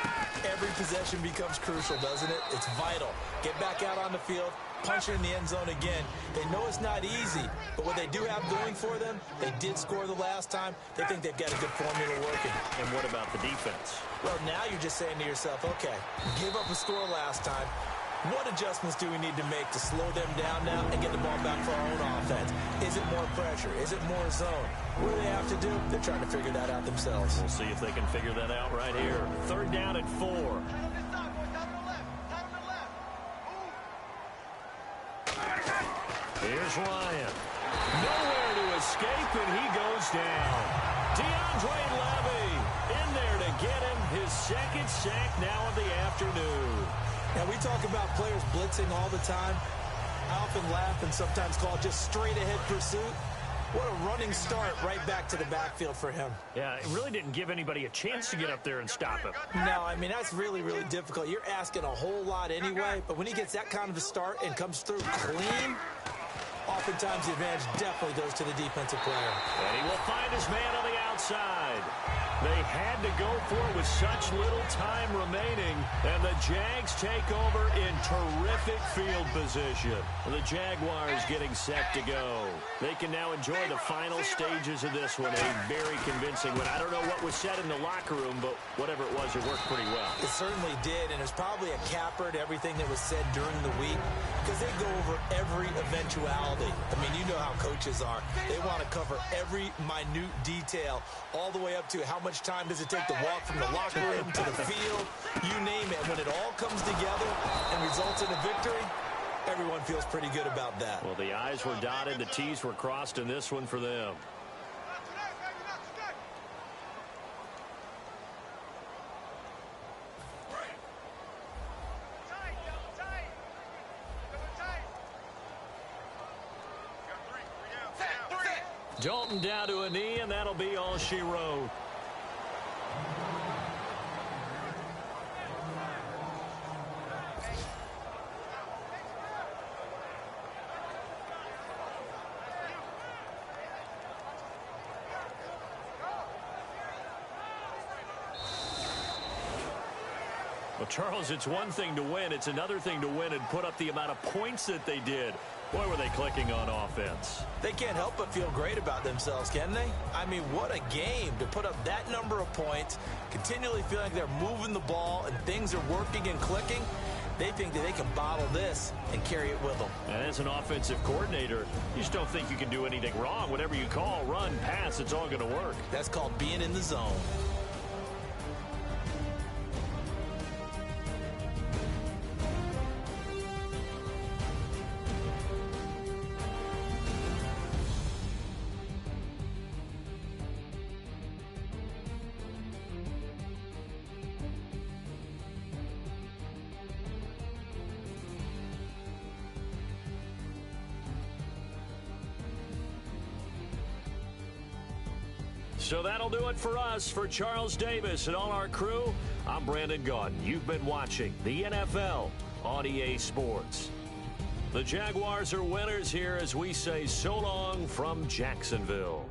Speaker 5: every possession becomes crucial, doesn't it? It's vital. Get back out on the field, punch it in the end zone again. They know it's not easy, but what they do have going for them, they did score the last time. They think they've got a good formula working.
Speaker 4: And what about the defense?
Speaker 5: Well, now you're just saying to yourself, okay, give up a score last time. What adjustments do we need to make to slow them down now and get the ball back for our own offense? Is it more pressure? Is it more zone? What do they have to do? They're trying to figure that out themselves.
Speaker 4: We'll see if they can figure that out right here. 3rd down at 4. Here's Ryan. Nowhere to escape, and he goes down. DeAndre Levy get him. His second sack now of the afternoon.
Speaker 5: Now, we talk about players blitzing all the time. I often laugh and sometimes call it just straight-ahead pursuit. What a running start right back to the backfield for him.
Speaker 4: Yeah, it really didn't give anybody a chance to get up there and stop him.
Speaker 5: No, I mean, that's really, really difficult. You're asking a whole lot anyway, but when he gets that kind of a start and comes through clean, oftentimes the advantage definitely goes to the defensive player.
Speaker 4: And he will find his man on the outside. They had to go for it with such little time remaining, and the Jags take over in terrific field position. The Jaguars getting set to go. They can now enjoy the final stages of this one. A very convincing one. I don't know what was said in the locker room, but whatever it was, it worked pretty well.
Speaker 5: It certainly did, and it's probably a capper to everything that was said during the week because they go over every eventuality. I mean, you know how coaches are. They want to cover every minute detail all the way up to how much time does it take to walk from the locker room to the field, you name it. When it all comes together and results in a victory, everyone feels pretty good about that.
Speaker 4: Well, the I's were dotted, the T's were crossed in this one for them. Dalton down to a knee, and that'll be all she wrote. Well, Charles, it's one thing to win. It's another thing to win and put up the amount of points that they did. Boy, were they clicking on offense.
Speaker 5: They can't help but feel great about themselves, can they? I mean, what a game to put up that number of points, continually feeling like they're moving the ball and things are working and clicking. They think that they can bottle this and carry it with them.
Speaker 4: And as an offensive coordinator, you just don't think you can do anything wrong. Whatever you call, run, pass, it's all going to work.
Speaker 5: That's called being in the zone.
Speaker 4: So that'll do it for us. For Charles Davis and all our crew, I'm Brandon Gaudin. You've been watching the NFL on EA Sports. The Jaguars are winners here as we say so long from Jacksonville.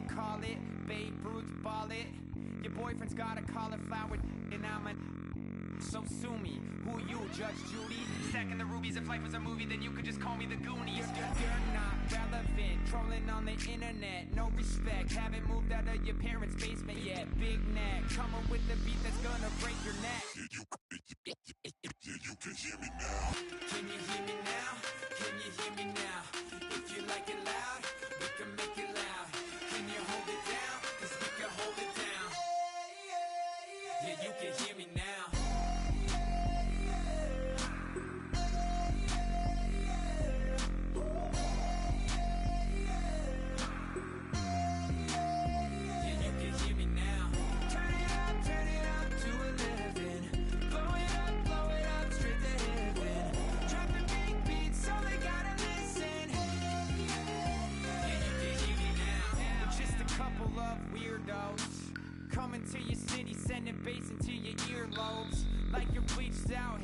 Speaker 6: Call it, Babe Ruth ball it. Your boyfriend's got a cauliflower and I'm a... So sue me, who you, Judge Judy? Stacking the rubies, if life was a movie, then you could just call me the Goonies. You're not relevant, trolling on the internet, no respect. Haven't moved out of your parents' basement yet. Big neck, coming with the beat that's gonna break your neck.
Speaker 7: You can hear me now.
Speaker 6: Can you hear me now? Can you hear me now? If you like it loud, we can make it loud. Can you hold it down? 'Cause we can hold it down. Yeah, you can hear me now. coming to your city, sending bass into your earlobes. Like you're bleached out